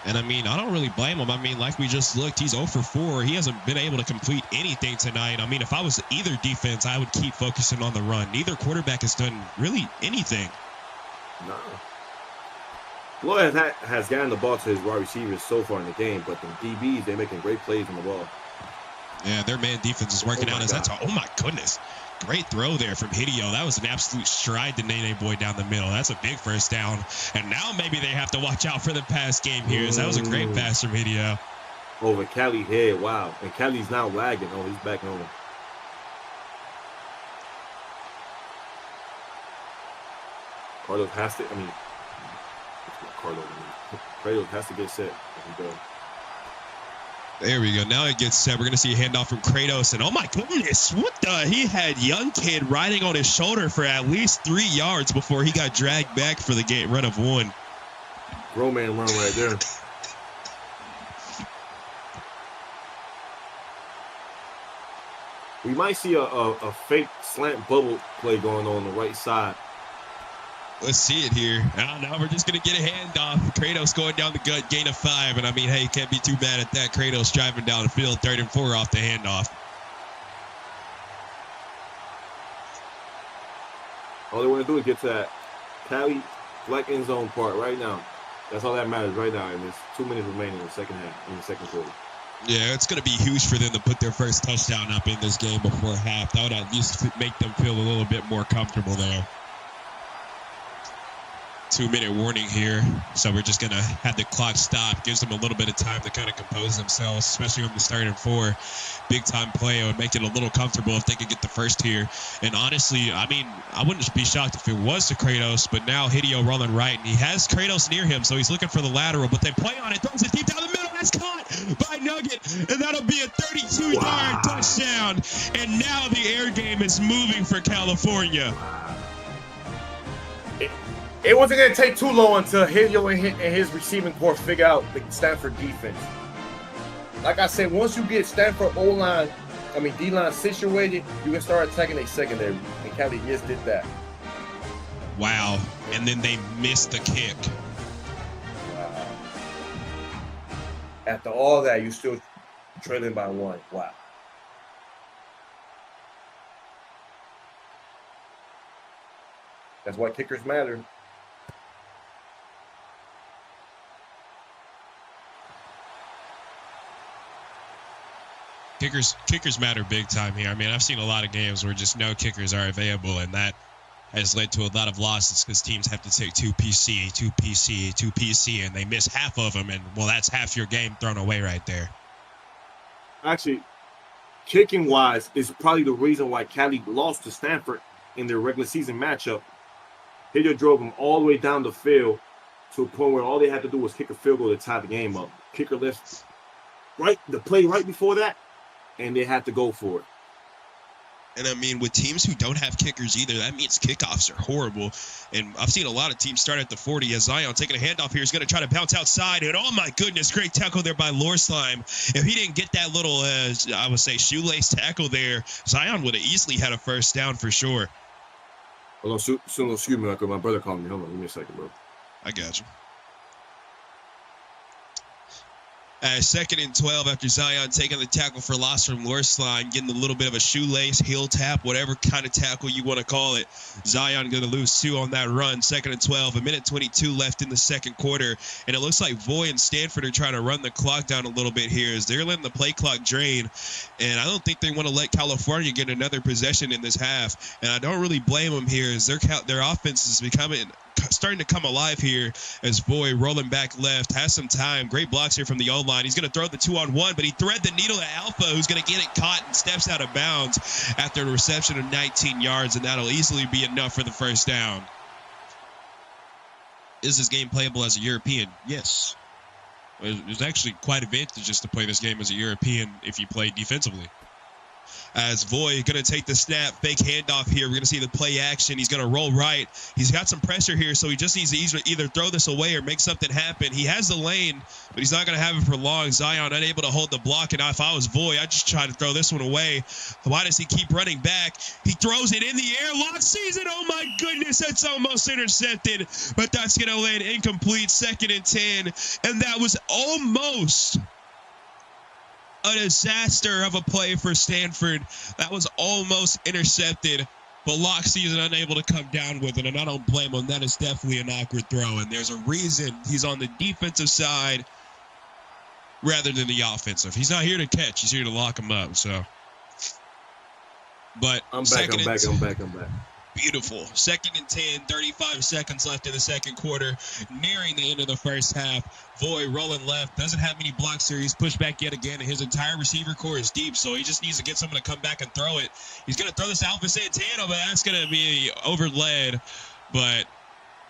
And, I don't really blame him. Like we just looked, he's 0 for 4. He hasn't been able to complete anything tonight. If I was either defense, I would keep focusing on the run. Neither quarterback has done really anything. No. Lloyd has gotten the ball to his wide receivers so far in the game, but the DBs, they're making great plays on the ball. Yeah, their man defense is working out. Oh, my goodness. Great throw there from Hideo. That was an absolute stride to Nene Boy down the middle. That's a big first down. And now maybe they have to watch out for the pass game here. That was a great pass from Hideo. Over Cali's head. Wow. And Cali's now lagging. Oh, he's back home. Carlos has to, Carlos has to get set. There we go. Now it gets set. We're going to see a handoff from Kratos. And oh my goodness, he had young kid riding on his shoulder for at least 3 yards before he got dragged back for the run of 1. Grown man run right there. We might see a fake slant bubble play going on the right side. Let's see it here. Now we're just going to get a handoff. Kratos going down the gut, gain of 5. And hey, can't be too bad at that. Kratos driving down the field, 3rd and 4 off the handoff. All they want to do is get to that Cali black end zone part right now. That's all that matters right now. And there's 2 minutes remaining in the second quarter. Yeah, it's going to be huge for them to put their first touchdown up in this game before half. That would at least make them feel a little bit more comfortable there. 2-minute warning here, so we're just going to have the clock stop. Gives them a little bit of time to kind of compose themselves, especially on the 3rd and 4. Big-time play. It would make it a little comfortable if they could get the first here. And honestly, I wouldn't be shocked if it was to Kratos, but now Hideo rolling right, and he has Kratos near him, so he's looking for the lateral, but they play on it, throws it deep down the middle. That's caught by Nugget, and that'll be a 32-yard touchdown. And now the air game is moving for California. It wasn't going to take too long until Helio and his receiving corps figure out the Stanford defense. Like I said, once you get Stanford D-line situated, you can start attacking a secondary. And Cali just did that. Wow. And then they missed the kick. Wow. After all that, you still trailing by 1. Wow. That's why kickers matter. Kickers matter big time here. I mean, I've seen a lot of games where just no kickers are available, and that has led to a lot of losses because teams have to take 2 PC, and they miss half of them, and, well, that's half your game thrown away right there. Actually, kicking-wise is probably the reason why Cali lost to Stanford in their regular season matchup. They just drove them all the way down the field to a point where all they had to do was kick a field goal to tie the game up. Kicker lifts the play right before that, and they had to go for it. And I mean, with teams who don't have kickers either, that means kickoffs are horrible. And I've seen a lot of teams start at the 40 as Zion taking a handoff here is going to try to bounce outside. And oh my goodness, great tackle there by Lorslime. If he didn't get that little, I would say, shoelace tackle there, Zion would have easily had a first down for sure. Hold on, excuse me, Michael. My brother called me. Hold on, give me a second, bro. I got you. 2nd and 12 after Zion taking the tackle for loss from Lorslime, getting a little bit of a shoelace, heel tap, whatever kind of tackle you want to call it. Zion going to lose 2 on that run. 2nd and 12, 1:22 left in the second quarter. And it looks like Voy and Stanford are trying to run the clock down a little bit here as they're letting the play clock drain. And I don't think they want to let California get another possession in this half. And I don't really blame them here as their offense is starting to come alive here as Voy rolling back left, has some time. Great blocks here from the O-line. He's going to throw the 2-on-1, but he thread the needle to Alpha, who's going to get it caught and steps out of bounds after a reception of 19 yards, and that'll easily be enough for the first down. Is this game playable as a European? Yes. There's actually quite advantages to play this game as a European if you play defensively. As Voy going to take the snap, fake handoff here. We're going to see the play action. He's going to roll right. He's got some pressure here, so he just needs to either throw this away or make something happen. He has the lane, but he's not going to have it for long. Zion unable to hold the block, and if I was Voy, I'd just try to throw this one away. Why does he keep running back? He throws it in the air. Lock season. Oh, my goodness. That's almost intercepted, but that's going to land incomplete. 2nd and 10, and that was almost a disaster of a play for Stanford. That was almost intercepted, but Lock season unable to come down with it, and I don't blame him. That is definitely an awkward throw, and there's a reason he's on the defensive side rather than the offensive. He's not here to catch. He's here to lock him up, so. But I'm back. Beautiful. 2nd and 10, 35 seconds left in the second quarter, nearing the end of the first half. Voy rolling left, doesn't have any blocks here. He's pushed back yet again, and his entire receiver core is deep, so he just needs to get someone to come back and throw it. He's going to throw this to Alpha Santana, but that's going to be overled. But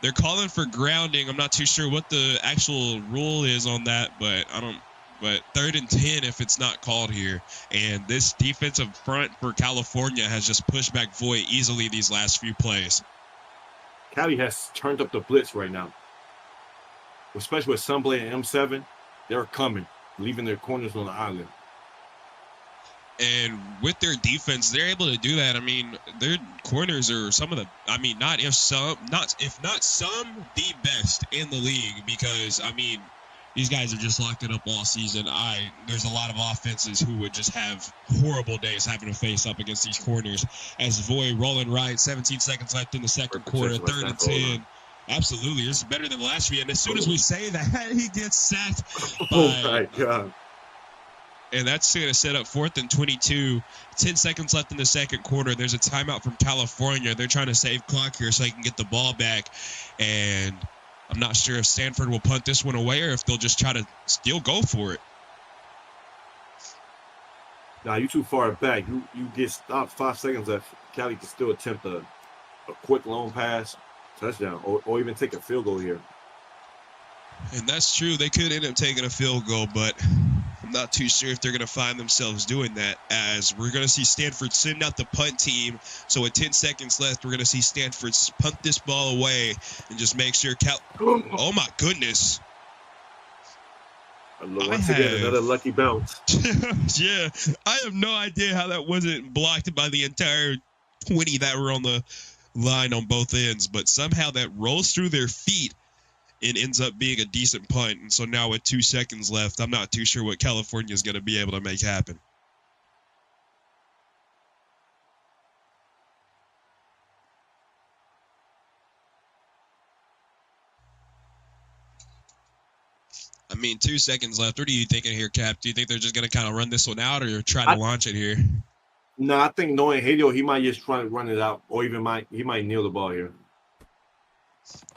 they're calling for grounding. I'm not too sure what the actual rule is on that, but 3rd and 10 if it's not called here. And this defensive front for California has just pushed back Voy easily these last few plays. Cali has turned up the blitz right now. Especially with Sunblade and M7, they're coming, leaving their corners on the island. And with their defense, they're able to do that. I mean, their corners are some of the, if not some, the best in the league because, I mean, these guys have just locked it up all season. There's a lot of offenses who would just have horrible days having to face up against these corners. As Voy rolling right, 17 seconds left in the second quarter, 3rd and 10. Absolutely, this is better than last year. And as soon as we say that, he gets sacked. Oh my God! And that's going to set up 4th and 22. 10 seconds left in the second quarter. There's a timeout from California. They're trying to save clock here so they can get the ball back. And I'm not sure if Stanford will punt this one away or if they'll just try to still go for it. Nah, you too far back. You get stopped 5 seconds left. Cali can still attempt a quick long pass, touchdown, or even take a field goal here. And that's true. They could end up taking a field goal, but I'm not too sure if they're going to find themselves doing that, as we're going to see Stanford send out the punt team. So with 10 seconds left, we're going to see Stanford punt this ball away and just make sure oh, my goodness. Once again, another lucky bounce. Yeah, I have no idea how that wasn't blocked by the entire 20 that were on the line on both ends, but somehow that rolls through their feet and ends up being a decent punt. And so now with 2 seconds left, I'm not too sure what California is going to be able to make happen. I mean, 2 seconds left. What are you thinking here, Cap? Do you think they're just going to kind of run this one out or try to launch it here? No, I think knowing Hideo, he might just try to run it out, or even he might kneel the ball here.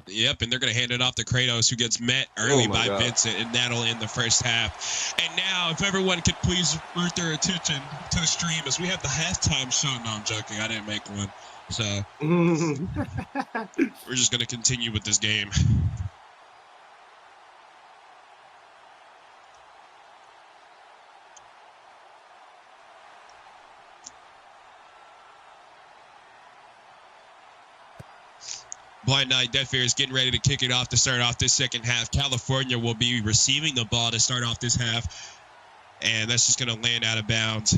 Yep, and they're going to hand it off to Kratos, who gets met early by Vincent, and that'll end the first half. And now, if everyone could please root their attention to the stream, as we have the halftime show. No, I'm joking. I didn't make one. So we're just going to continue with this game. Blind Knight Death Fear is getting ready to kick it off to start off this second half. California will be receiving the ball to start off this half, and that's just going to land out of bounds.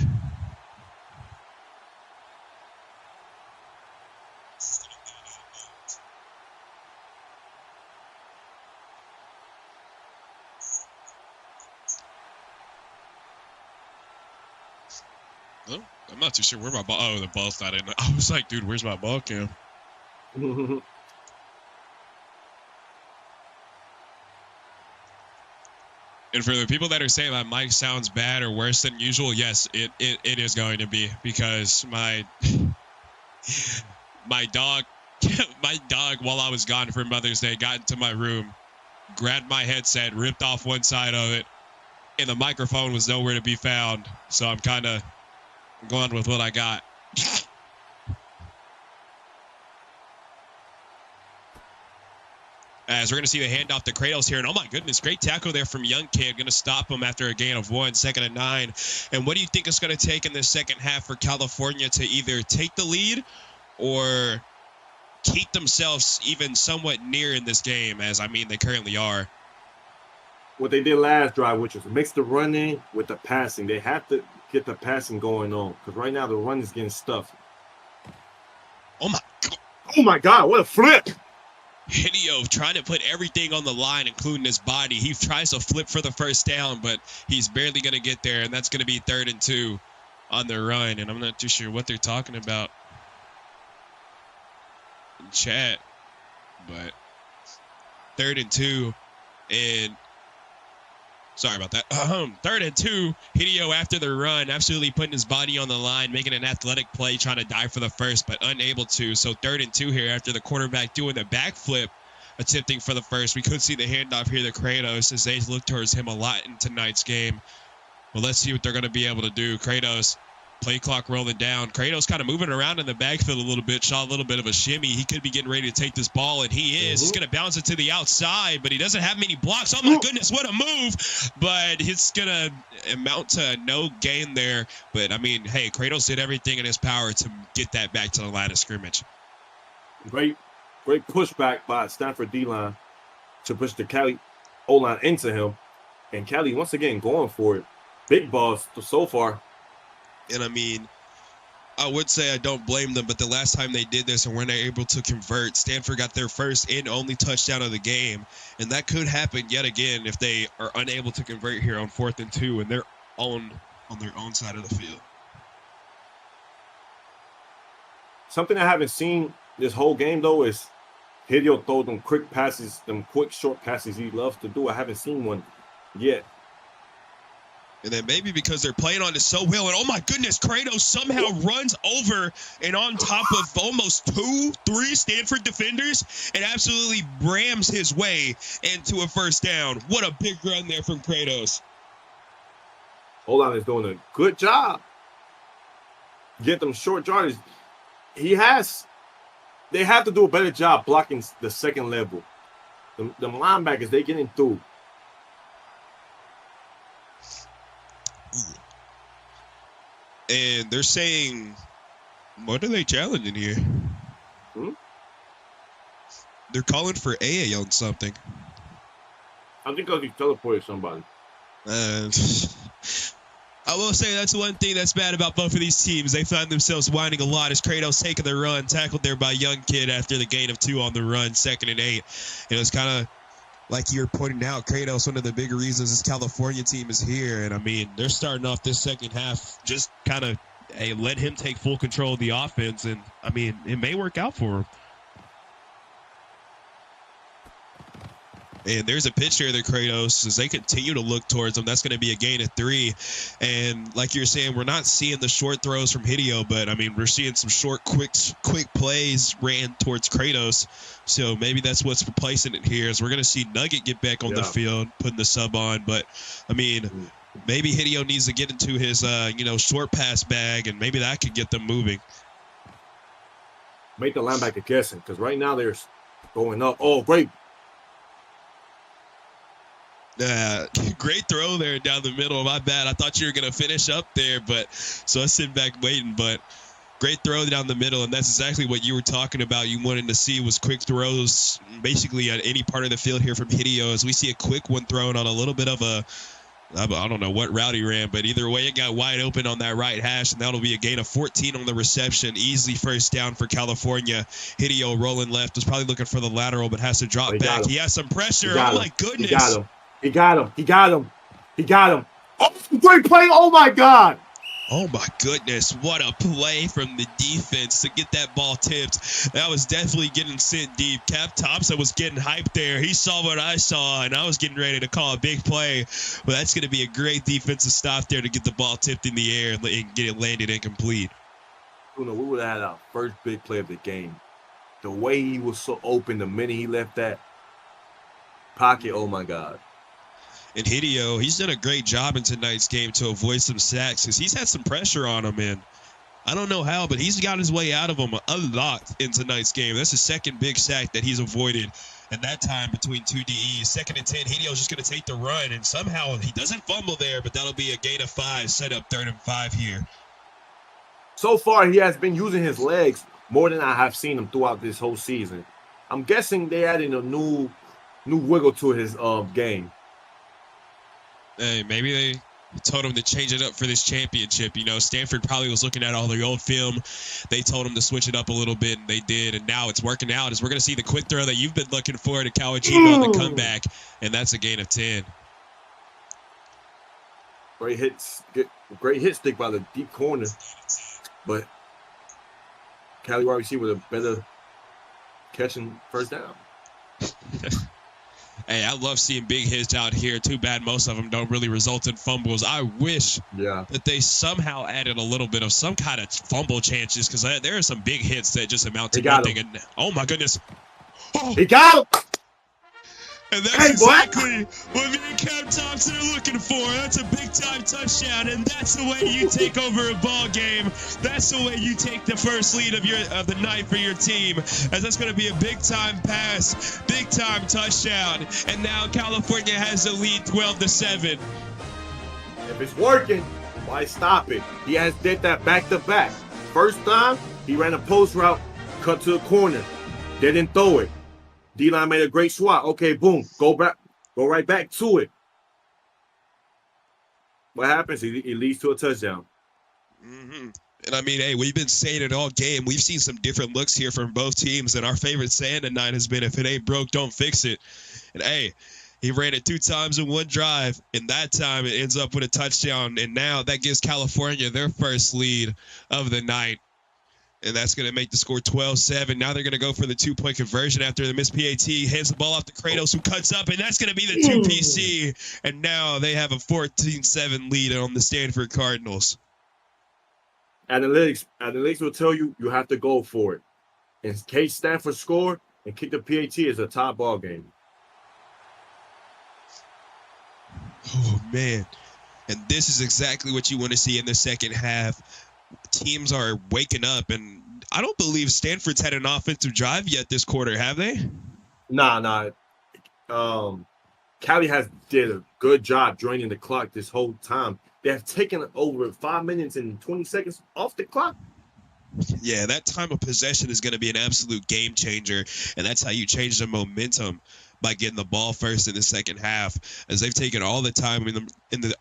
Oh, I'm not too sure where my ball. Oh, the ball's not in. I was like, dude, where's my ball cam? And for the people that are saying that mic sounds bad or worse than usual, yes, it is going to be, because my dog while I was gone for Mother's Day got into my room, grabbed my headset, ripped off one side of it, and the microphone was nowhere to be found. So I'm kind of going with what I got. As we're going to see the handoff to Kratos here. And oh my goodness, great tackle there from Young Kid. Going to stop him after a gain of 1, 2nd and 9. And what do you think it's going to take in the second half for California to either take the lead or keep themselves even somewhat near in this game, as I mean they currently are? What they did last drive, which was mix the running with the passing. They have to get the passing going on, because right now the run is getting stuffed. Oh my God. Oh my God, what a flip! Hideo trying to put everything on the line, including his body. He tries to flip for the first down, but he's barely going to get there, and that's going to be 3rd and 2 on the run. And I'm not too sure what they're talking about in chat, but 3rd and 2, and sorry about that. 3rd and 2, Hideo after the run, absolutely putting his body on the line, making an athletic play, trying to dive for the first, but unable to. So 3rd and 2 here after the quarterback doing the backflip, attempting for the first. We could see the handoff here to Kratos, as they look towards him a lot in tonight's game. Well, let's see what they're going to be able to do. Kratos, play clock rolling down. Kratos kind of moving around in the backfield a little bit, saw a little bit of a shimmy. He could be getting ready to take this ball, and he is. He's going to bounce it to the outside, but he doesn't have many blocks. Oh, my goodness, what a move. But it's going to amount to no gain there. But, I mean, hey, Kratos did everything in his power to get that back to the line of scrimmage. Great pushback by Stanford D-line to push the Cali O-line into him. And Cali, once again, going for it. Big balls so far. And I mean, I would say I don't blame them, but the last time they did this and weren't able to convert, Stanford got their first and only touchdown of the game. And that could happen yet again if they are unable to convert here on 4th and 2 and they're on their own side of the field. Something I haven't seen this whole game, though, is Hideo throw them quick passes, them quick short passes he loves to do. I haven't seen one yet. And then maybe because they're playing on it so well, and oh my goodness, Kratos somehow runs over and on top of almost 2-3 Stanford defenders and absolutely rams his way into a first down. What a big run there from Kratos. O-line is doing a good job. Get them short yardage. They have to do a better job blocking the second level. The linebackers, they getting through. And they're saying, what are they challenging here? They're calling for AA on something. I think because he teleported somebody. I will say that's one thing that's bad about both of these teams. They find themselves whining a lot as Kratos taking the run, tackled there by Young Kid after the gain of 2 on the run, 2nd and 8. And it was kind of like you're pointing out, Kratos, one of the bigger reasons this California team is here. And, I mean, they're starting off this second half just kind of, hey, let him take full control of the offense. And, I mean, it may work out for him. And there's a pitch here that Kratos, as they continue to look towards him, that's going to be a gain of 3. And like you're saying, we're not seeing the short throws from Hideo, but, I mean, we're seeing some short, quick plays ran towards Kratos. So maybe that's what's replacing it here, is we're going to see Nugget get back on the field, putting the sub on. But, I mean, maybe Hideo needs to get into his, short pass bag, and maybe that could get them moving. Make the linebacker guessing, because right now they're going up. Oh, great. Great throw there down the middle. My bad. I thought you were going to finish up there, but so I sit back waiting. But great throw down the middle, and that's exactly what you were talking about. You wanted to see was quick throws basically at any part of the field here from Hideo, as we see a quick one thrown on a little bit of a, I don't know what route he ran, but either way it got wide open on that right hash, and that'll be a gain of 14 on the reception. Easily first down for California. Hideo rolling left, was probably looking for the lateral, but has to drop back. He has some pressure. Oh, my goodness. He got him. Oh, great play. Oh, my God. Oh, my goodness. What a play from the defense to get that ball tipped. That was definitely getting sent deep. Cap Thompson was getting hyped there. He saw what I saw, and I was getting ready to call a big play. But that's going to be a great defensive stop there to get the ball tipped in the air and get it landed incomplete. We would have had our first big play of the game. The way he was so open the minute he left that pocket, oh, my God. And Hideo, he's done a great job in tonight's game to avoid some sacks, because he's had some pressure on him, and I don't know how, but he's got his way out of them a lot in tonight's game. That's the second big sack that he's avoided, and that time between 2 DEs. 2nd and 10, Hideo's just going to take the run, and somehow he doesn't fumble there, but that'll be a gain of 5, set up 3rd and 5 here. So far, he has been using his legs more than I have seen him throughout this whole season. I'm guessing they're adding a new wiggle to his game. Hey, maybe they told him to change it up for this championship. You know, Stanford probably was looking at all the old film. They told him to switch it up a little bit, and they did. And now it's working out, as we're going to see the quick throw that you've been looking for to Kawajima on the comeback, and that's a gain of 10. Great hit stick by the deep corner, but Cali RC with a better catching first down. Hey, I love seeing big hits out here. Too bad most of them don't really result in fumbles. I wish that they somehow added a little bit of some kind of fumble chances, because there are some big hits that just amount to nothing. And oh, my goodness. Oh. He got him. And that's exactly what me and Cap Thompson are looking for. That's a big-time touchdown, and that's the way you take over a ball game. That's the way you take the first lead of the night for your team, as that's going to be a big-time pass, big-time touchdown. And now California has the lead 12-7. If it's working, why stop it? He has did that back-to-back. First time, he ran a post route, cut to the corner, didn't throw it. D-line made a great swat. Okay, boom. Go right back to it. What happens? It leads to a touchdown. Mm-hmm. And I mean, hey, we've been saying it all game. We've seen some different looks here from both teams, and our favorite saying tonight has been, if it ain't broke, don't fix it. And hey, he ran it 2 times in one drive, and that time it ends up with a touchdown, and now that gives California their first lead of the night. And that's going to make the score 12-7. Now they're going to go for the 2-point conversion after the missed PAT. Hands the ball off to Kratos, who cuts up, and that's going to be the 2PC. And now they have a 14-7 lead on the Stanford Cardinals. Analytics will tell you have to go for it. In case Stanford score and kick the PAT, is a top ball game. Oh, man. And this is exactly what you want to see in the second half. Teams are waking up, and I don't believe Stanford's had an offensive drive yet this quarter, have they? Nah. Cali has did a good job draining the clock this whole time. They have taken over 5 minutes and 20 seconds off the clock. Yeah, that time of possession is going to be an absolute game changer, and that's how you change the momentum by getting the ball first in the second half, as they've taken all the time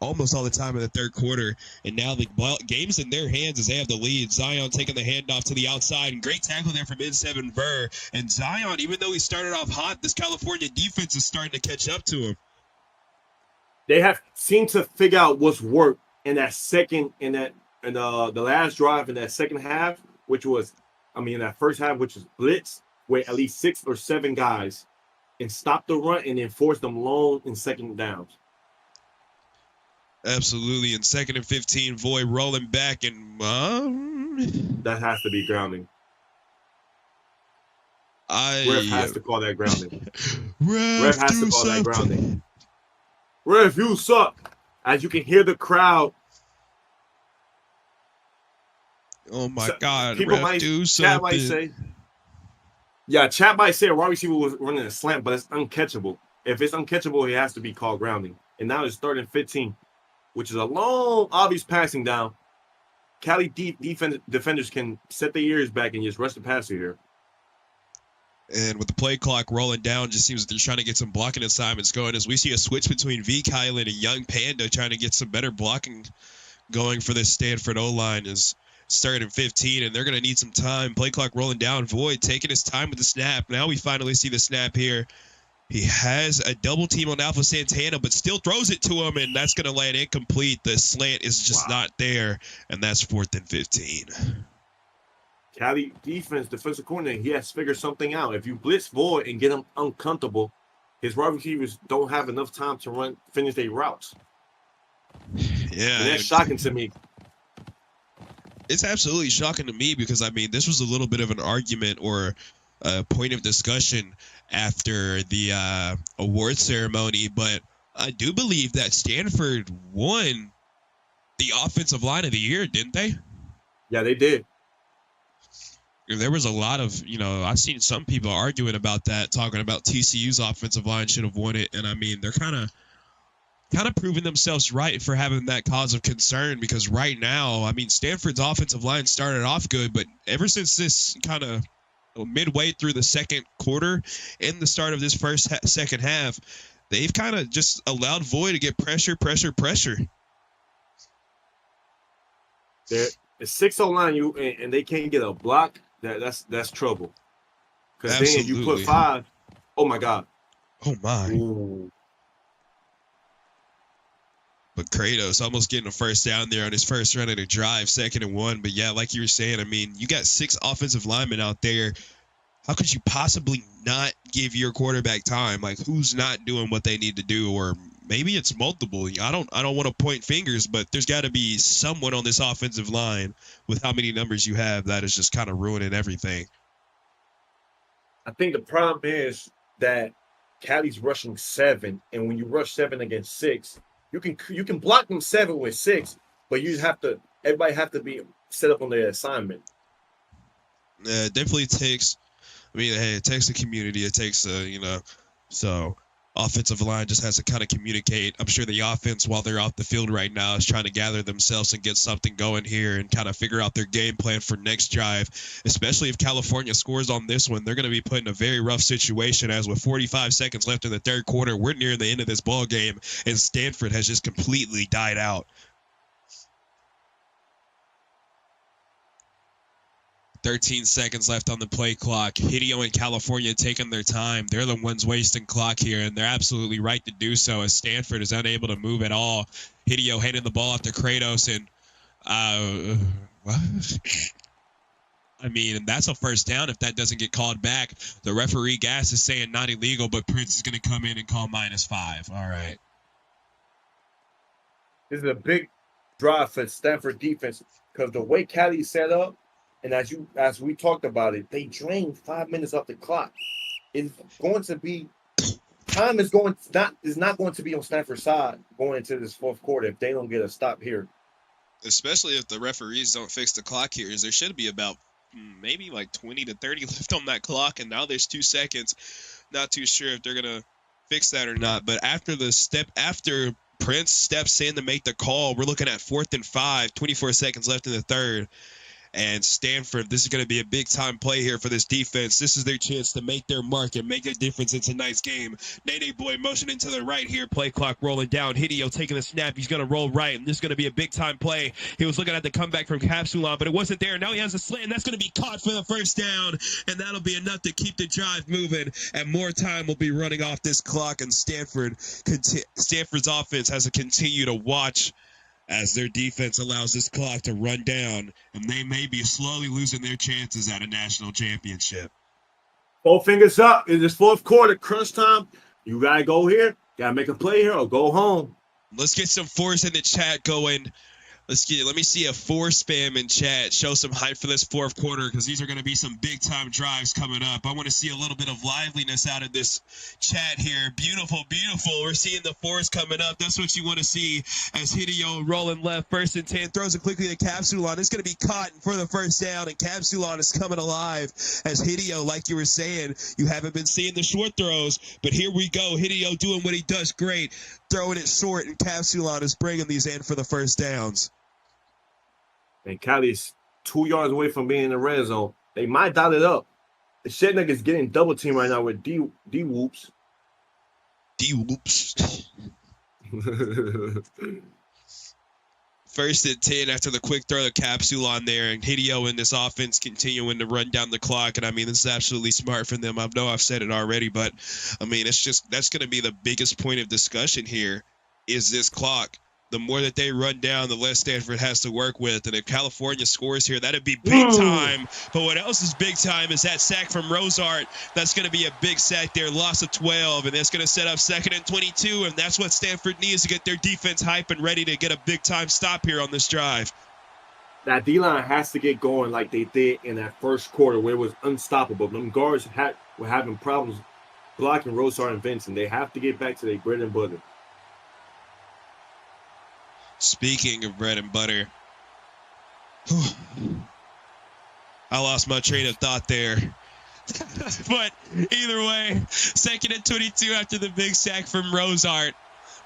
almost all the time in the third quarter, and now the game's in their hands as they have the lead. Zion taking the handoff to the outside, and great tackle there from N7 Ver. And Zion, even though he started off hot, this California defense is starting to catch up to him. They have seemed to figure out what's worked in that second and the last drive in that second half, which was, in that first half, which is blitz, with at least 6 or 7 guys, and stop the run and then force them long in second downs. Absolutely. In 2nd and 15, Void rolling back, and that has to be grounding. Ref has to call that grounding. Ref has to call that grounding. Ref, you suck. As you can hear the crowd. Oh my God! People Ref, do chat might something. chat might say a wide receiver was running a slant, but it's uncatchable. If it's uncatchable, it has to be called grounding. And now it's 3rd and 15, which is a long, obvious passing down. Cali defenders can set their ears back and just rush the passer here. And with the play clock rolling down, just seems like they're trying to get some blocking assignments going, as we see a switch between V. Kylan and Young Panda trying to get some better blocking going for this Stanford O-line. Is 3rd and 15, and they're going to need some time. Play clock rolling down. Void taking his time with the snap. Now we finally see the snap here. He has a double team on Alpha Santana, but still throws it to him, and that's going to land incomplete. The slant is just not there, and that's 4th and 15. Cali defensive coordinator, he has figured something out. If you blitz Void and get him uncomfortable, his wide receivers don't have enough time to finish their routes. Yeah. And that's shocking to me. It's absolutely shocking to me because, this was a little bit of an argument or a point of discussion after the award ceremony, but I do believe that Stanford won the offensive line of the year, didn't they? Yeah, they did. There was a lot of, I've seen some people arguing about that, talking about TCU's offensive line should have won it, and they're kind of proving themselves right for having that cause of concern, because right now, Stanford's offensive line started off good, but ever since this kind of midway through the second quarter and the start of this second half, they've kind of just allowed Void to get pressure. It's 6-0 line, and they can't get a block. That's trouble. Because then you put 5. Oh my God. Oh my. Ooh. But Kratos almost getting a first down there on his first run of the drive, 2nd and 1. But yeah, like you were saying, you got 6 offensive linemen out there. How could you possibly not give your quarterback time? Like, who's not doing what they need to do? Or maybe it's multiple. I don't want to point fingers, but there's got to be someone on this offensive line with how many numbers you have that is just kind of ruining everything. I think the problem is that Cali's rushing 7, and when you rush 7 against 6, you can block them 7 with 6, but everybody have to be set up on their assignment. It definitely takes. It takes a community. It takes so offensive line just has to kind of communicate. I'm sure the offense, while they're off the field right now, is trying to gather themselves and get something going here and kind of figure out their game plan for next drive, especially if California scores on this one. They're going to be put in a very rough situation, as with 45 seconds left in the third quarter, we're near the end of this ball game, and Stanford has just completely died out. 13 seconds left on the play clock. Hideo and California taking their time. They're the ones wasting clock here, and they're absolutely right to do so, as Stanford is unable to move at all. Hideo handing the ball off to Kratos, and that's a first down if that doesn't get called back. The referee Gas is saying not illegal, but Prince is going to come in and call -5. All right. This is a big drive for Stanford defense, because the way Cali set up, and as we talked about it, they drained 5 minutes off the clock. It's going to be time is not going to be on Stanford's side going into this fourth quarter if they don't get a stop here. Especially if the referees don't fix the clock here, there should be about maybe like 20 to 30 left on that clock, and now there's 2 seconds. Not too sure if they're gonna fix that or not, but after Prince steps in to make the call, we're looking at 4th and 5, 24 seconds left in the third. And Stanford, this is going to be a big-time play here for this defense. This is their chance to make their mark and make a difference in tonight's game. Nene Boy motioning to the right here. Play clock rolling down. Hideo taking the snap. He's going to roll right, and this is going to be a big-time play. He was looking at the comeback from Capsulon, but it wasn't there. Now he has a slant, and that's going to be caught for the first down, and that'll be enough to keep the drive moving, and more time will be running off this clock, and Stanford's offense has to continue to watch as their defense allows this clock to run down, and they may be slowly losing their chances at a national championship. 4 fingers up in this fourth quarter, crunch time. You got to go here, got to make a play here, or go home. Let's get some force in the chat going. Let me see a 4 spam in chat. Show some hype for this fourth quarter because these are going to be some big-time drives coming up. I want to see a little bit of liveliness out of this chat here. Beautiful, beautiful. We're seeing the 4s coming up. That's what you want to see as Hideo rolling left. 1st and 10. Throws it quickly to Capsulon. It's going to be caught for the first down, and Capsulon is coming alive as Hideo, like you were saying, you haven't been seeing the short throws, but here we go. Hideo doing what he does great, throwing it short, and Capsulon is bringing these in for the first downs. And Cali's 2 yards away from being in the red zone. They might dial it up. The shit nigga's getting double teamed right now with D whoops. D whoops. 1st and 10 after the quick throw to Capsulon there, and Hideo in this offense continuing to run down the clock. And I mean, this is absolutely smart from them. I know I've said it already, but I mean, that's going to be the biggest point of discussion here is this clock. The more that they run down, the less Stanford has to work with. And if California scores here, that'd be big time. But what else is big time is that sack from Rosart. That's going to be a big sack there, loss of 12. And that's going to set up 2nd and 22. And that's what Stanford needs to get their defense hype and ready to get a big-time stop here on this drive. That D-line has to get going like they did in that first quarter where it was unstoppable. Them guards were having problems blocking Rosart and Vincent. They have to get back to their bread and butter. Speaking of bread and butter, I lost my train of thought there. But either way, 2nd and 22 after the big sack from Rosart.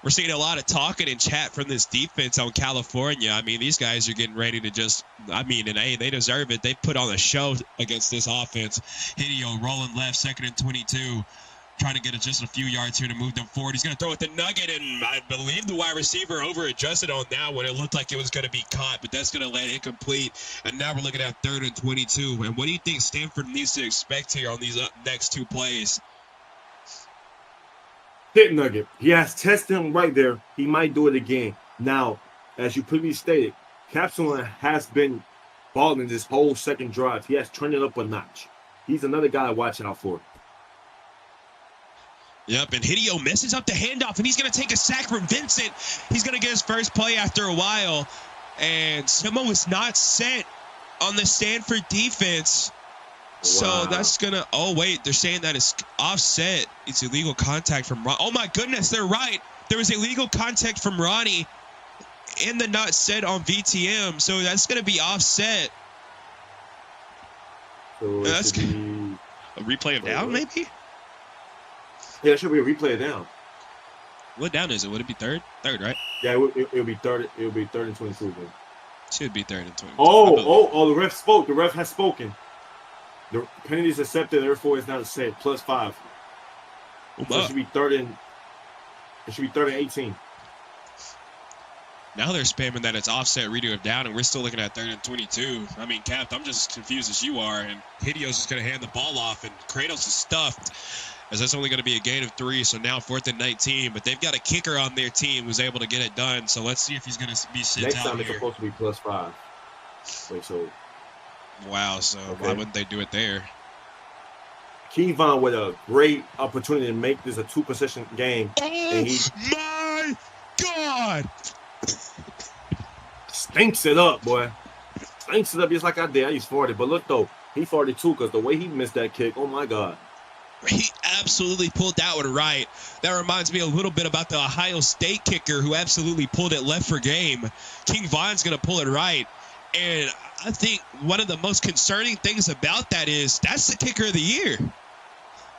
We're seeing a lot of talking in chat from this defense on California. I mean, these guys are getting ready to and hey, they deserve it. They put on a show against this offense. Hideo rolling left, 2nd and 22. Trying to get just a few yards here to move them forward. He's going to throw it the nugget, and I believe the wide receiver over-adjusted on that one. It looked like it was going to be caught, but that's going to land incomplete. And now we're looking at 3rd and 22. And what do you think Stanford needs to expect here on these next 2 plays? Hit nugget. He has tested him right there. He might do it again. Now, as you previously stated, Capsulon has been balling this whole second drive. He has turned it up a notch. He's another guy to watch out for. Yep, and Hideo messes up the handoff, and he's going to take a sack from Vincent. He's going to get his first play after a while, and Simo is not set on the Stanford defense. Wow. So that's going to – oh, wait, they're saying that it's offset. It's illegal contact from – oh, my goodness, they're right. There was illegal contact from Ronnie in the not set on VTM, so that's going to be offset. So that's a replay of down, maybe? Yeah, it should be a replay down. What down is it? Would it be 3rd? 3rd, right? Yeah, it'll be 3rd. It'll be 3rd and 22. Then. Should be 3rd and 22. Oh! The ref spoke. The ref has spoken. The penalty is accepted. Therefore, it's not set. +5. So it should be 3rd and. It should be 3rd and 18. Now they're spamming that it's offset redo of down, and we're still looking at 3rd and 22. I mean, Cap, I'm just as confused as you are, and Hideo's just going to hand the ball off, and Kratos is stuffed. As that's only going to be a gain of 3, so now 4th and 19. But they've got a kicker on their team who's able to get it done. So let's see if he's going to be sent Next out time here. it's supposed to be +5. Wait, so. Wow, so why wouldn't they do it there? Kevon with a great opportunity to make this a 2-possession game. Oh, my God! Stinks it up, boy. Stinks it up just like I did. I used 40. But look, though, he 42 because the way he missed that kick, oh, my God. He absolutely pulled that one right. That reminds me a little bit about the Ohio State kicker who absolutely pulled it left for game. King Von's going to pull it right. And I think one of the most concerning things about that is that's the kicker of the year.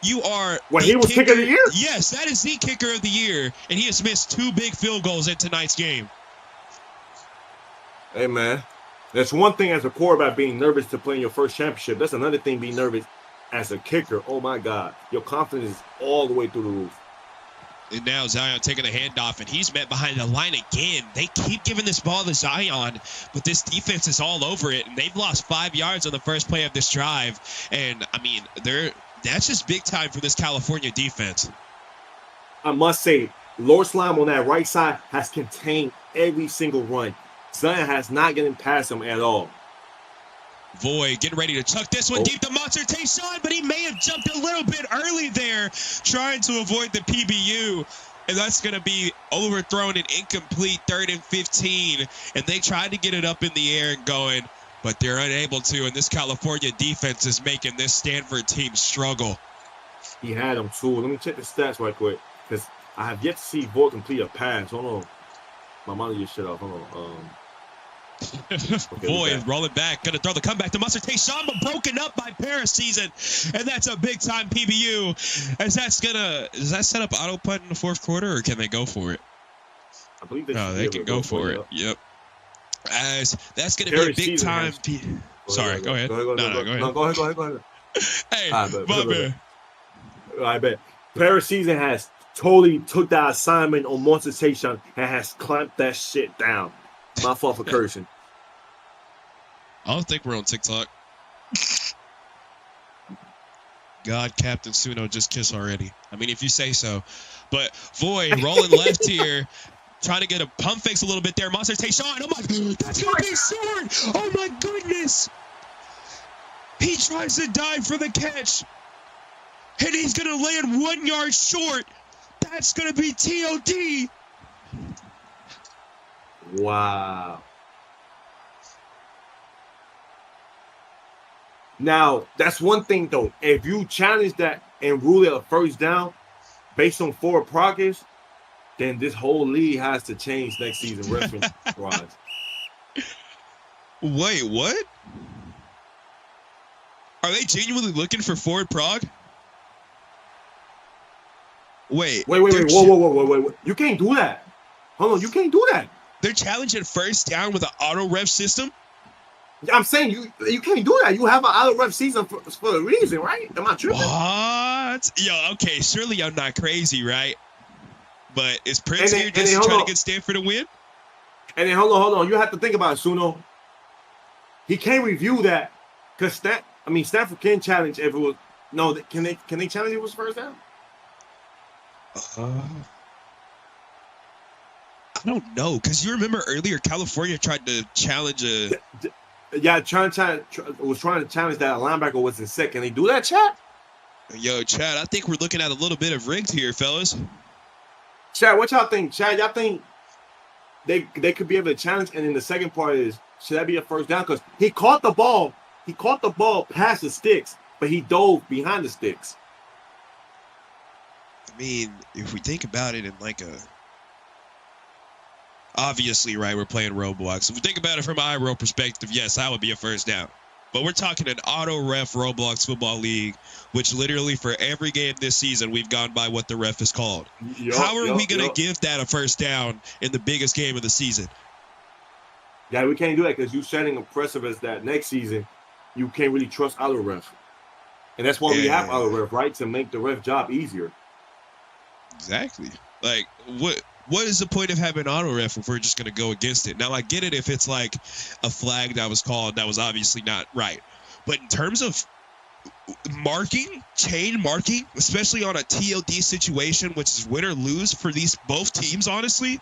You are When the he was kicker of the year? Yes, that is the kicker of the year, and he has missed 2 big field goals in tonight's game. Hey, man. That's one thing as a quarterback being nervous to play in your first championship. That's another thing being nervous as a kicker. Oh, my God. Your confidence is all the way through the roof. And now Zion taking the handoff, and he's met behind the line again. They keep giving this ball to Zion, but this defense is all over it, and they've lost 5 yards on the first play of this drive. And, I mean, that's just big time for this California defense. I must say, Lord Slime on that right side has contained every single run. Zion has not getting past him at all. Void getting ready to chuck this one deep to Monster Tayshaun, but he may have jumped a little bit early there, trying to avoid the PBU. And that's going to be overthrown and incomplete, 3rd and 15. And they tried to get it up in the air and going, but they're unable to. And this California defense is making this Stanford team struggle. He had him too. Let me check the stats right quick, because I have yet to see Void complete a pass. Hold on. My monitor just shut off. Hold on. Okay, Void rolling back, gonna throw the comeback to Monster Tayshaun, but broken up by Paris Season, and that's a big time PBU. As does that set up auto punt in the 4th quarter, or can they go for it? I believe they can go for it. Yep. As that's gonna be a big time. Sorry, go ahead. Go ahead. Hey, my man. I bet Paris Season has totally took that assignment on Monster Tayshaun and has clamped that shit down. My fault for cursing. I don't think we're on TikTok. God, Captain Suno, just kiss already. I mean, if you say so. But Void rolling left here, trying to get a pump fakes a little bit there. Monster Tayshaun. Oh my, that's gonna be short. Oh my goodness. He tries to dive for the catch, and he's gonna land 1 yard short. That's gonna be TOD. Wow. Now, that's one thing, though. If you challenge that and rule it a first down based on forward progress, then this whole league has to change next season, reference-wise. Wait, what? Are they genuinely looking for forward prog? Wait. Whoa. You can't do that. Hold on, you can't do that. They're challenging first down with an auto ref system? I'm saying you can't do that. You have an auto ref season for a reason, right? Am I tripping? What? Yo, okay, surely I'm not crazy, right? But is Prince here just trying to get Stanford to win? And then hold on. You have to think about it, Suno. He can't review that because Stanford can challenge if it was can they challenge if it was first down? I don't know, because you remember earlier California tried to challenge a. Yeah, trying to challenge that a linebacker was in set. Can they do that, Chad? Yo, Chad, I think we're looking at a little bit of rigged here, fellas. Chad, what y'all think? Chad, y'all think they could be able to challenge? And then the second part is, should that be a first down? Because he caught the ball past the sticks, but he dove behind the sticks. I mean, if we think about it in like a. Obviously, right, we're playing Roblox. If we think about it from an IRO perspective, yes, that would be a first down. But we're talking an auto-ref Roblox football league, which literally for every game this season, we've gone by what the ref is called. How are we going to give that a first down in the biggest game of the season? Yeah, we can't do that because you're setting a precedent that next season you can't really trust auto-ref. And that's why we have auto-ref, right, to make the ref job easier. Exactly. Like, what is the point of having auto ref if we're just going to go against it? Now, I get it if it's like a flag that was called that was obviously not right. But in terms of chain marking, especially on a TOD situation, which is win or lose for both teams, honestly,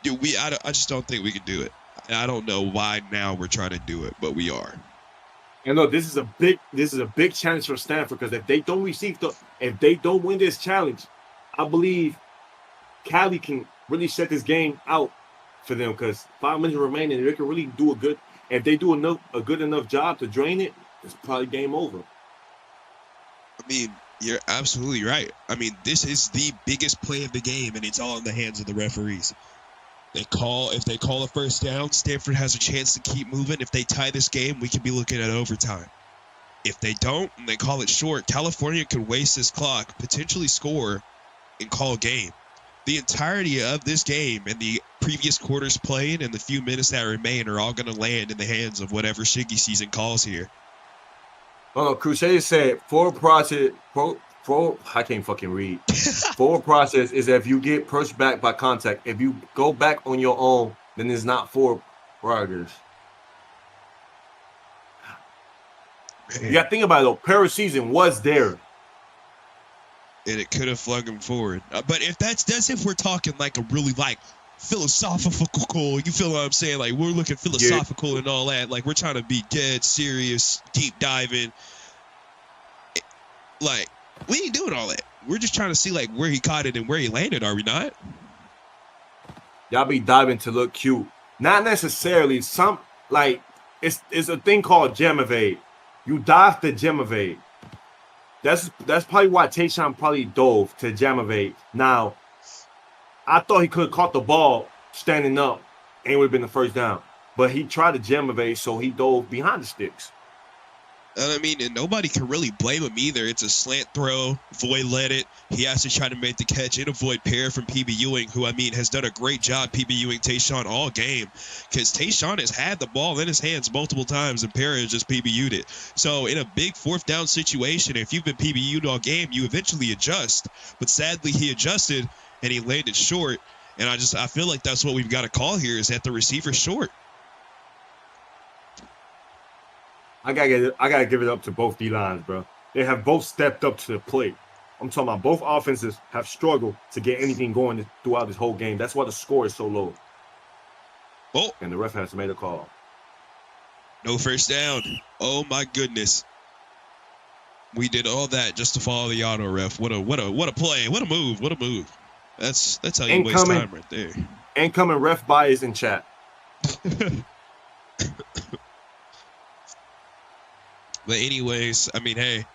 dude, I just don't think we can do it. And I don't know why now we're trying to do it, but we are. And look, this is a big challenge for Stanford because if they don't win this challenge, I believe Cali can really set this game out for them because 5 minutes remaining, they can really do if they do a good enough job to drain it, it's probably game over. I mean, you're absolutely right. I mean, this is the biggest play of the game, and it's all in the hands of the referees. If they call a first down, Stanford has a chance to keep moving. If they tie this game, we could be looking at overtime. If they don't and they call it short, California could waste this clock, potentially score, and call game. The entirety of this game and the previous quarters played and the few minutes that remain are all going to land in the hands of whatever Shiggy season calls here. Oh, Crusader said forward process. I can't fucking read. Forward process is if you get pushed back by contact. If you go back on your own, then it's not forward progress. You got to think about it though. Paris season was there. And it could have flung him forward. But if that's if we're talking like a really like philosophical, you feel what I'm saying? Like we're looking philosophical and all that. Like we're trying to be dead serious, deep diving. Like we ain't doing all that. We're just trying to see like where he caught it and where he landed. Are we not? Y'all be diving to look cute. Not necessarily. Some like it's a thing called gem evade. You dive to gem evade. That's probably why Tayshaun probably dove to gem evade. Now, I thought he could have caught the ball standing up and it would have been the first down. But he tried to gem evade, so he dove behind the sticks. I mean, and nobody can really blame him either. It's a slant throw. Void led it. He has to try to make the catch and avoid pair from PB Ewing, who, I mean, has done a great job PB Ewing Tayshaun all game. Because Tayshaun has had the ball in his hands multiple times, and Perry has just PBU'd it. So in a big fourth down situation, if you've been PBU'd all game, you eventually adjust. But sadly, he adjusted, and he landed short. And I feel like that's what we've got to call here is that the receiver short. I gotta give it up to both D-lines, bro. They have both stepped up to the plate. I'm talking about both offenses have struggled to get anything going throughout this whole game. That's why the score is so low. Oh. And the ref has made a call. No first down. Oh my goodness. We did all that just to follow the auto ref. What a play. What a move. What a move. That's how you waste time right there. Incoming ref bias in chat. But anyways, I mean, hey,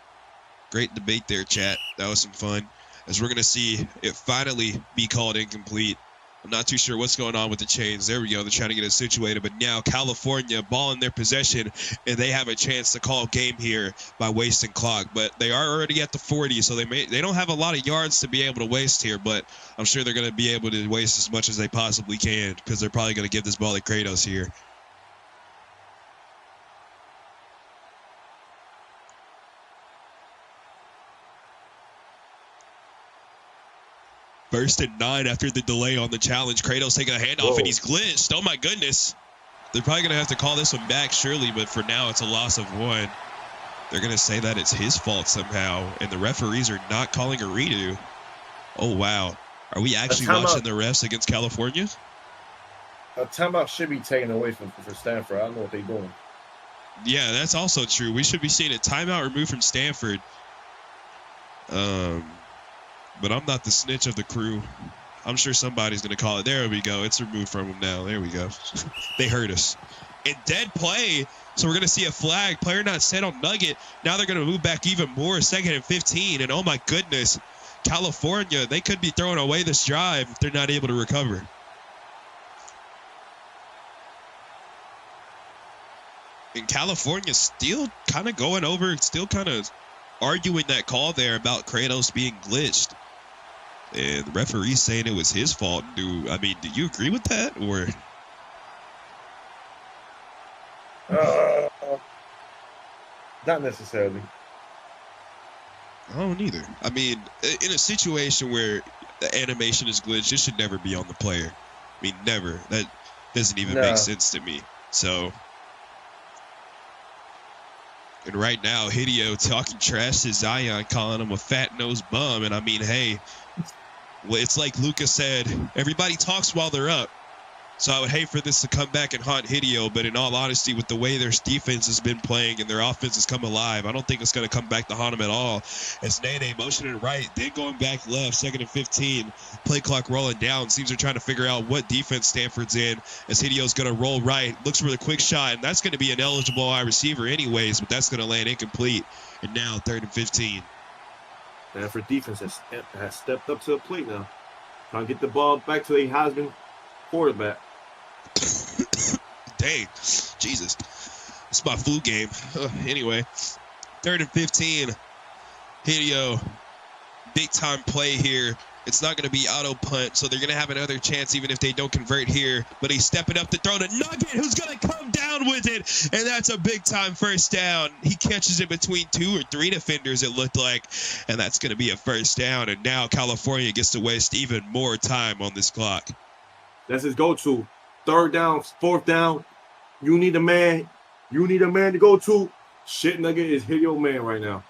great debate there, chat. That was some fun. As we're going to see it finally be called incomplete. I'm not too sure what's going on with the chains. There we go. They're trying to get it situated. But now California, ball in their possession, and they have a chance to call game here by wasting clock. But they are already at the 40, so they don't have a lot of yards to be able to waste here. But I'm sure they're going to be able to waste as much as they possibly can because they're probably going to give this ball to Kratos here. First and 9 after the delay on the challenge. Kratos taking a handoff, and he's glitched. Oh, my goodness. They're probably going to have to call this one back, surely, but for now it's a loss of 1. They're going to say that it's his fault somehow, and the referees are not calling a redo. Oh, wow. Are we actually watching the refs against California? A timeout should be taken away for Stanford. I don't know what they're doing. Yeah, that's also true. We should be seeing a timeout removed from Stanford. But I'm not the snitch of the crew. I'm sure somebody's going to call it. There we go. It's removed from them now. There we go. They heard us. And dead play. So we're going to see a flag. Player not set on Nugget. Now they're going to move back even more. 2nd and 15. And oh my goodness. California, they could be throwing away this drive if they're not able to recover. And California still kind of going over, still kind of arguing that call there about Kratos being glitched. And the referee saying it was his fault. Do you agree with that? Or not necessarily. I don't either. I mean, in a situation where the animation is glitched, it should never be on the player. I mean, never. That doesn't even make sense to me. So, and right now, Hideo talking trash to Zion, calling him a fat-nosed bum. And I mean, hey, it's like Lucas said, everybody talks while they're up. So I would hate for this to come back and haunt Hideo, but in all honesty, with the way their defense has been playing and their offense has come alive, I don't think it's going to come back to haunt them at all. As Nene motioning right, then going back left, 2nd and 15, play clock rolling down. Seems they're trying to figure out what defense Stanford's in, as Hideo's going to roll right, looks for the quick shot, and that's going to be an eligible wide receiver anyways, but that's going to land incomplete. And now 3rd and 15. Stanford defense has stepped up to the plate now. Trying to get the ball back to the Heisman quarterback. Dang, Jesus. It's my flu game. Anyway, 3rd and 15. Hideo, big time play here. It's not going to be auto punt, so they're going to have another chance even if they don't convert here. But he's stepping up to throw to Nugget, who's going to come down with it. And that's a big time first down. He catches it between 2 or 3 defenders, it looked like. And that's going to be a first down. And now California gets to waste even more time on this clock. That's his go-to. 3rd down, 4th down. You need a man. You need a man to go to. Shit Nugget is Hideo man right now.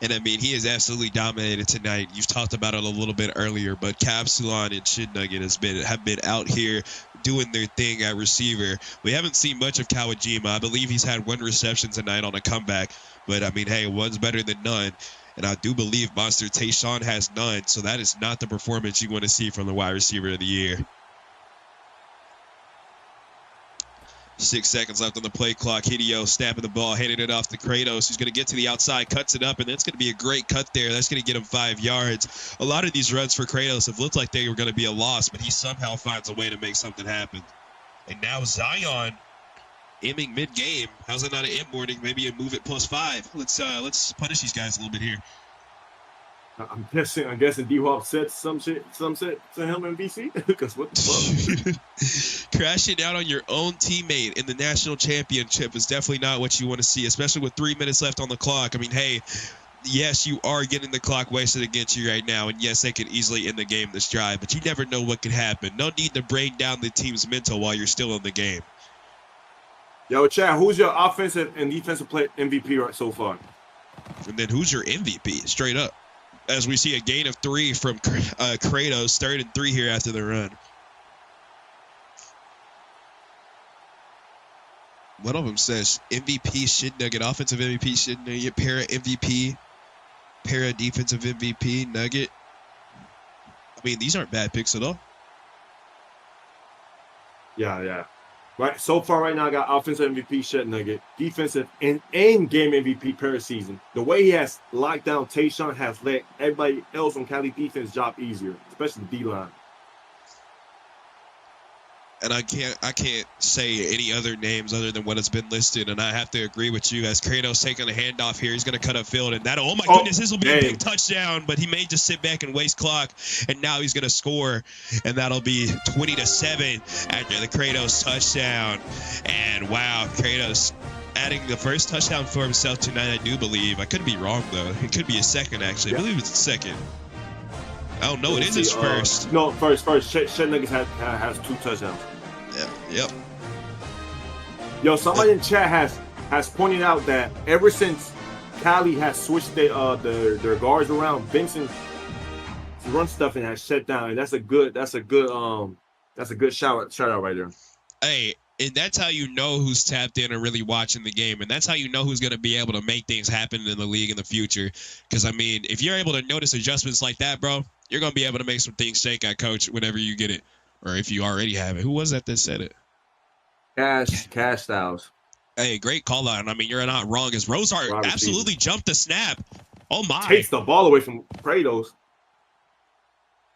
And I mean, he has absolutely dominated tonight. You've talked about it a little bit earlier, but Capsulon and Shin Nugget have been out here doing their thing at receiver. We haven't seen much of Kawajima. I believe he's had 1 reception tonight on a comeback. But I mean, hey, one's better than none. And I do believe Monster Tayshawn has none. So that is not the performance you want to see from the wide receiver of the year. 6 seconds left on the play clock. Hideo snapping the ball, handing it off to Kratos, who's going to get to the outside, cuts it up, and that's going to be a great cut there. That's going to get him 5 yards. A lot of these runs for Kratos have looked like they were going to be a loss, but he somehow finds a way to make something happen. And now Zion aiming mid-game. How's it not an M warning? Maybe a move it +5. Let's punish these guys a little bit here. I'm guessing D-Hop said some shit to him in BC. Because what the fuck? Crashing out on your own teammate in the national championship is definitely not what you want to see, especially with 3 minutes left on the clock. I mean, hey, yes, you are getting the clock wasted against you right now, and yes, they could easily end the game this drive, but you never know what could happen. No need to break down the team's mental while you're still in the game. Yo, Chad, who's your offensive and defensive play MVP right so far? And then who's your MVP, straight up? As we see a gain of 3 from Kratos, 3rd and 3 here after the run. One of them says MVP Shin Nugget, offensive MVP Shin Nugget, para MVP, para defensive MVP Nugget. I mean, these aren't bad picks at all. Yeah. Right. So far right now, I got offensive MVP Shin Nugget, defensive and game MVP per season. The way he has locked down Tayshawn has let everybody else on Cali defense job easier, especially the D-line. And I can't say any other names other than what has been listed, and I have to agree with you. As Kratos taking a handoff here, he's going to cut upfield, and that, oh my goodness, this will be a big touchdown, but he may just sit back and waste clock, and now he's going to score, and that'll be 20-7 after the Kratos touchdown. And wow, Kratos adding the first touchdown for himself tonight, I do believe. I could be wrong, though. It could be a second, actually. I believe it's a second. Oh, no, it is his first. No, first. Shin Nugget has 2 touchdowns. Yeah, yep. Yo, somebody in chat has pointed out that ever since Cali has switched their guards around, Vincent's run stuff and has shut down, and that's a good shout out right there. Hey, and that's how you know who's tapped in and really watching the game, and that's how you know who's going to be able to make things happen in the league in the future. Because I mean, if you're able to notice adjustments like that, bro, you're going to be able to make some things shake at coach whenever you get it. Or if you already have it. Who was that said it? Cash Styles. Hey, great call out. I mean, you're not wrong. As Rosehart absolutely jumped the snap. Oh, my. Takes the ball away from Kratos.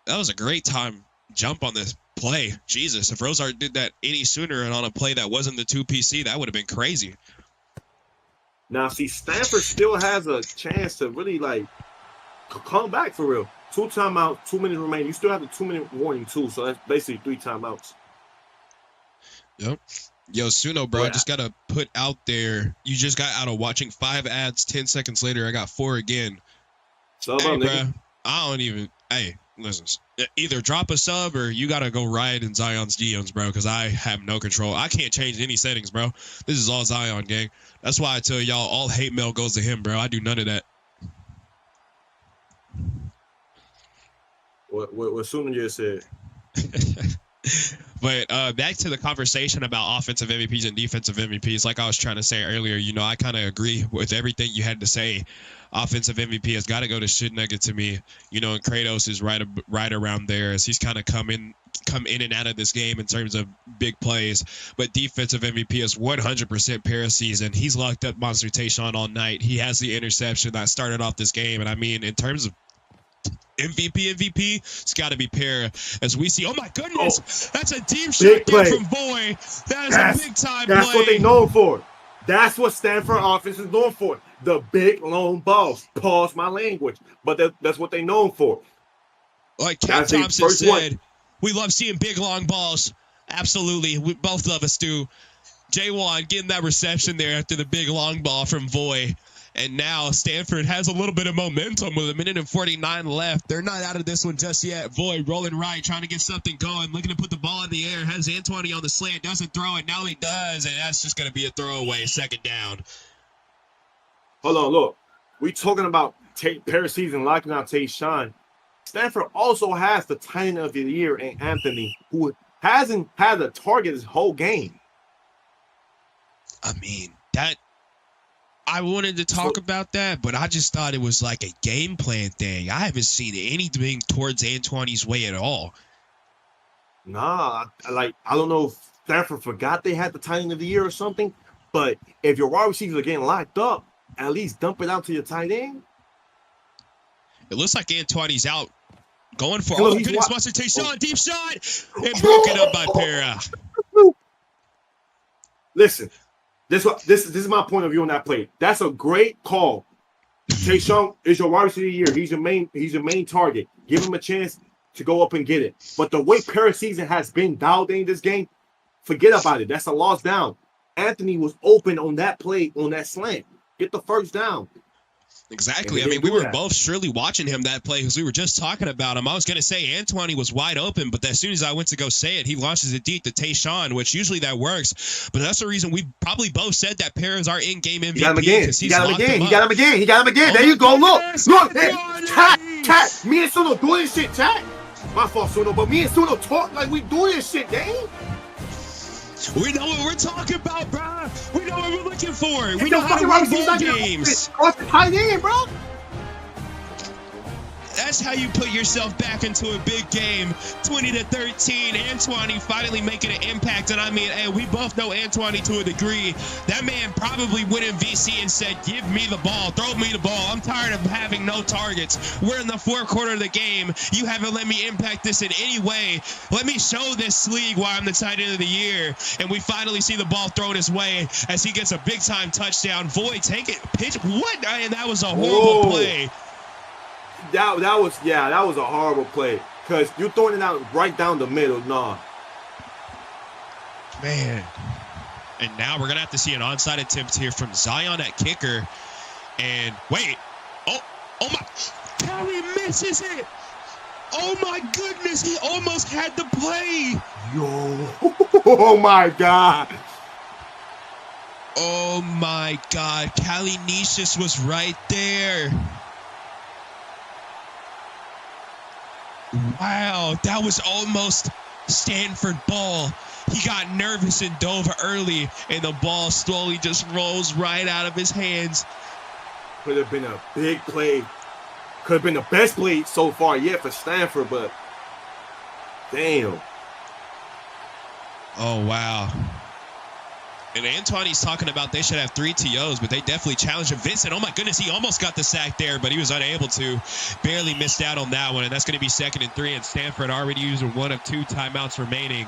That was a great time jump on this play. Jesus, if Rosehart did that any sooner and on a play that wasn't the 2PC, that would have been crazy. Now, see, Stanford still has a chance to really, come back for real. 2 timeouts, 2 minutes remaining. You still have the 2-minute warning too, so that's basically 3 timeouts. Yep. Yo, Suno, bro, I just gotta put out there. You just got out of watching 5 ads. 10 seconds later, I got 4 again. Sub hey, up, bro, nigga. I don't even. Hey, listen. Either drop a sub or you gotta go ride in Zion's DMs, bro, because I have no control. I can't change any settings, bro. This is all Zion, gang. That's why I tell y'all all hate mail goes to him, bro. I do none of that. What Suno just said. But back to the conversation about offensive MVPs and defensive MVPs. Like I was trying to say earlier, I kind of agree with everything you had to say. Offensive MVP has got to go to Shin Nugget to me. And Kratos is right around there as he's kind of come in and out of this game in terms of big plays. But defensive MVP is 100% para-season. He's locked up Monster Tayshawn all night. He has the interception that started off this game. And I mean, in terms of MVP, it's got to be Para. As we see, oh my goodness, that's a deep shot there from Boy. That is a big time play. That's what they known for. That's what Stanford offense is known for. The big, long balls. Pause my language. But that's what they're known for. Like Cap That's the Thompson first said, one. we love seeing big, long balls. Absolutely. Both of us do. J1 getting that reception there after the big, long ball from Voy. And now Stanford has a little bit of momentum with 1:49 left. They're not out of this one just yet. Voy rolling right, trying to get something going, looking to put the ball in the air. Has Antoine on the slant, doesn't throw it. Now he does, and that's just going to be a throwaway. Second down. Hold on, look. We talking about paraseason locking out Tayshaun. Stanford also has the tight end of the year in Anthony, who hasn't had a target this whole game. I mean, that I wanted to talk about that, but I just thought it was like a game plan thing. I haven't seen anything towards Antoine's way at all. Nah, I don't know if Stanford forgot they had the tight end of the year or something, but if your wide receivers are getting locked up, at least dump it out to your tight end. It looks like Antoine's out going for Hello, oh goodness, Buster Tayshaun, deep shot, and broken up by Para. Listen, this is my point of view on that play. That's a great call. Tayshaun is your wide receiver of the year. He's your main target. Give him a chance to go up and get it. But the way paraseason has been dialed in this game, forget about it. That's a lost down. Anthony was open on that play, on that slant. Get the first down. Exactly. I mean, we were both surely watching him that play because we were just talking about him. I was going to say Antoine was wide open, but as soon as I went to go say it, he launches it deep to Tayshaun, which usually that works. But that's the reason we probably both said that Para's our in-game MVP. He got him again. He got him again. There you go. Look. Hey, chat. Me and Suno doing this shit, chat. My fault, Suno, but me and Suno talk like we do this shit, dang. We know what we're talking about, bro. We know what we're looking for. We It's know the how to fucking win right ball games. Cross the tight end, bro. That's how you put yourself back into a big game. 20-13. Antoine finally making an impact. And I mean, hey, we both know Antoine to a degree. That man probably went in VC and said, give me the ball. Throw me the ball. I'm tired of having no targets. We're in the fourth quarter of the game. You haven't let me impact this in any way. Let me show this league why I'm the tight end of the year. And we finally see the ball thrown his way as he gets a big-time touchdown. Void, take it. Pitch. What? Man, that was a horrible play. That was a horrible play because you're throwing it out right down the middle. Nah, man. And now we're gonna have to see an onside attempt here from Zion at kicker. And wait, oh my! Kelly misses it. Oh my goodness, he almost had the play. Yo, oh my god. Oh my god, Kalynicius was right there. Wow, that was almost Stanford ball. He got nervous and dove early, and the ball slowly just rolls right out of his hands. Could have been a big play. Could have been the best play so far yet for Stanford, but damn. Oh, wow. And Antoine's talking about they should have 3 TOs, but they definitely challenged him. Vincent, oh my goodness, he almost got the sack there, but he was unable to. Barely missed out on that one, and that's going to be 2nd and 3, and Stanford already using 1 of 2 timeouts remaining.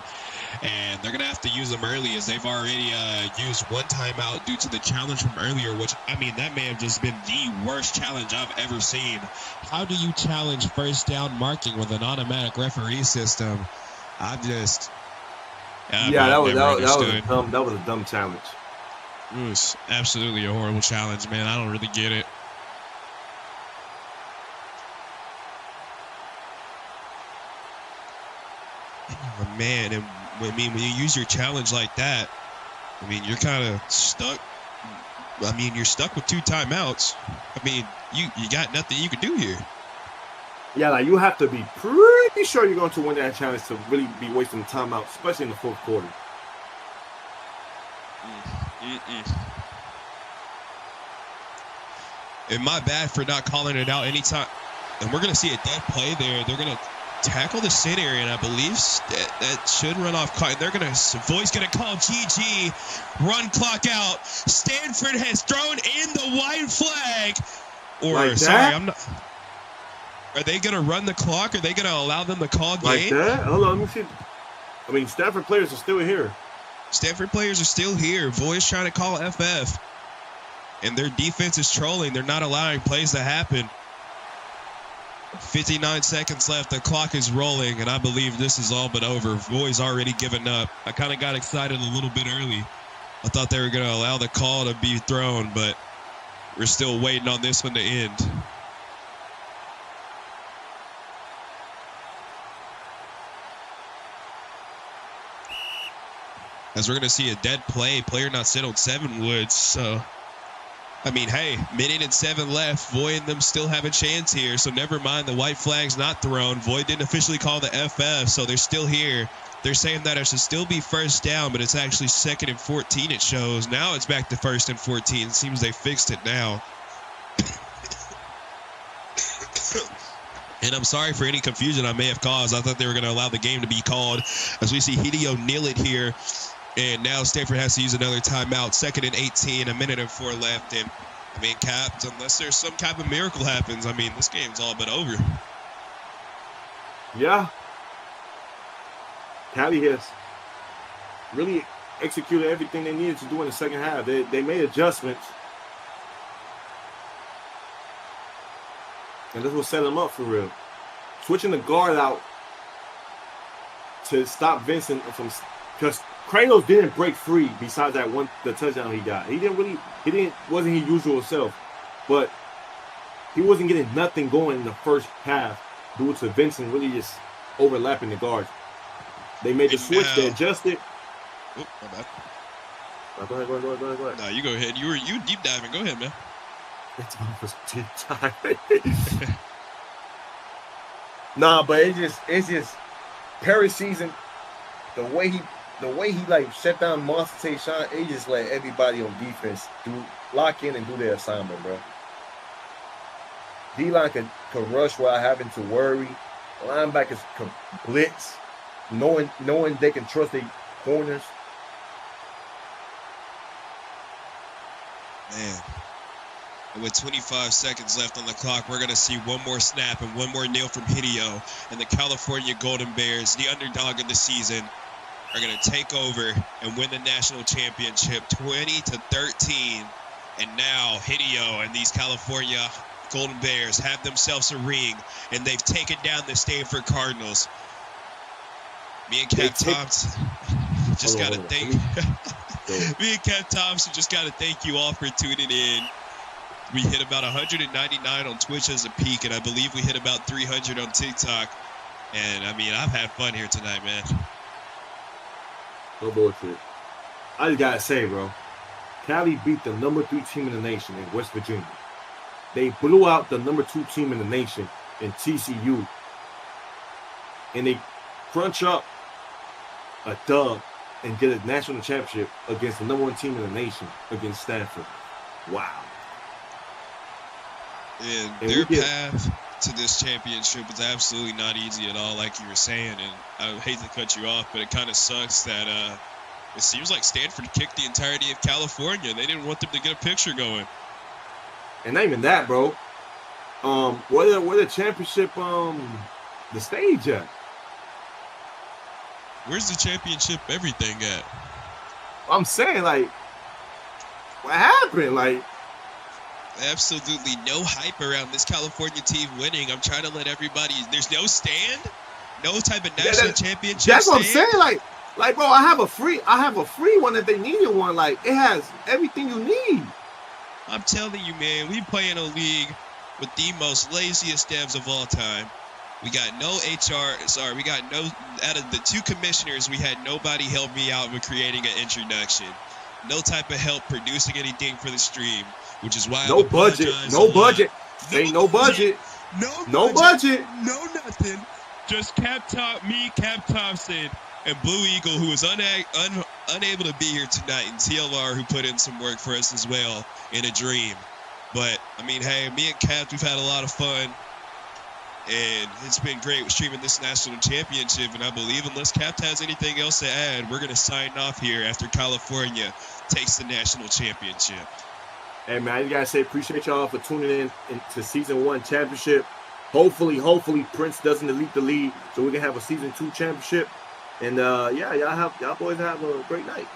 And they're going to have to use them early as they've already used 1 timeout due to the challenge from earlier, which, I mean, that may have just been the worst challenge I've ever seen. How do you challenge first down marking with an automatic referee system? That was a dumb challenge. It was absolutely a horrible challenge, man. I don't really get it. Oh, man, and I mean, when you use your challenge like that, I mean, you're kind of stuck. I mean, you're stuck with 2 timeouts. I mean, you got nothing you can do here. Yeah, like you have to be pretty sure you're going to win that challenge to really be wasting the timeout, especially in the fourth quarter. And my bad for not calling it out anytime. And we're going to see a dead play there. They're going to tackle the sit area, and I believe that should run off clock. They're going to, Voice going to call GG, run clock out. Stanford has thrown in the white flag. Or, like sorry, I'm not. Are they going to run the clock? Are they going to allow them to call game? Like that? Hold on, let me see. I mean, Stanford players are still here. Stanford players are still here. Voi's trying to call FF. And their defense is trolling. They're not allowing plays to happen. 59 seconds left. The clock is rolling, and I believe this is all but over. Voi's already given up. I kind of got excited a little bit early. I thought they were going to allow the call to be thrown, but we're still waiting on this one to end. As we're going to see a dead play, player not set on 7 Woods. So, I mean, hey, minute and 7 left. Voy and them still have a chance here. So never mind, the white flag's not thrown. Voy didn't officially call the FF, so they're still here. They're saying that it should still be first down, but it's actually 2nd and 14 it shows. Now it's back to 1st and 14. It seems they fixed it now. And I'm sorry for any confusion I may have caused. I thought they were going to allow the game to be called. As we see Hideo kneel it here. And now Stanford has to use another timeout. 2nd and 18, a minute and 4 left. And, I mean, Caps, unless there's some type of miracle happens, I mean, this game's all but over. Yeah. Cali has really executed everything they needed to do in the second half. They made adjustments. And this will set them up for real. Switching the guard out to stop Vincent from, because Cardinals didn't break free besides the touchdown he got. Wasn't his usual self. But he wasn't getting nothing going in the first half due to Vincent really just overlapping the guards. They made the switch, they adjusted. Oh, my bad. Go ahead. No, you go ahead. You deep diving. Go ahead, man. It's almost deep dive. Nah, but it's just Perry season, the way he like shut down Monster Tayshaun, it just let everybody on defense lock in and do their assignment, bro. D-line could rush without having to worry. Linebackers could blitz, knowing they can trust their corners. Man. And with 25 seconds left on the clock, we're going to see one more snap and one more nail from Hideo. And the California Golden Bears, the underdog of the season, are going to take over and win the national championship 20-13. And now Hideo and these California Golden Bears have themselves a ring, and they've taken down the Stanford Cardinals. Me and Cap Thompson just got to thank me and Cap Thompson just got to thank you all for tuning in. We hit about 199 on Twitch as a peak, and I believe we hit about 300 on TikTok. And, I mean, I've had fun here tonight, man. No bullshit. I just got to say, bro, Cali beat the number 3 team in the nation in West Virginia. They blew out the number 2 team in the nation in TCU. And they crunch up a dub and get a national championship against the number 1 team in the nation against Stanford. Wow. And their path to this championship is absolutely not easy at all, like you were saying. And I hate to cut you off, but it kind of sucks that it seems like Stanford kicked the entirety of California. They didn't want them to get a picture going. And not even that, bro. Where the championship, the stage at? Where's the championship everything at? I'm saying, like, what happened? Like, absolutely no hype around this California team winning. I'm trying to let everybody. There's no stand, no type of national championship. That's what I'm stand. saying. Like, bro, I have a free one if they needed one. Like, it has everything you need. I'm telling you, man, we play in a league with the most laziest devs of all time. We got no HR. Sorry, we got no. Out of the 2 commissioners, we had nobody help me out with creating an introduction. No type of help producing anything for the stream. Which is why no budget. No budget. Ain't no budget. No budget. No nothing. Just Cap Thompson, and Blue Eagle, who was unable to be here tonight, and TLR, who put in some work for us as well in a dream. But, I mean, hey, me and Cap, we've had a lot of fun. And it's been great streaming this national championship. And I believe unless Cap has anything else to add, we're going to sign off here after California takes the national championship. Hey, man, I just got to say, appreciate y'all for tuning in to Season 1 championship. Hopefully, Prince doesn't delete the lead so we can have a Season 2 championship. And, y'all boys have a great night.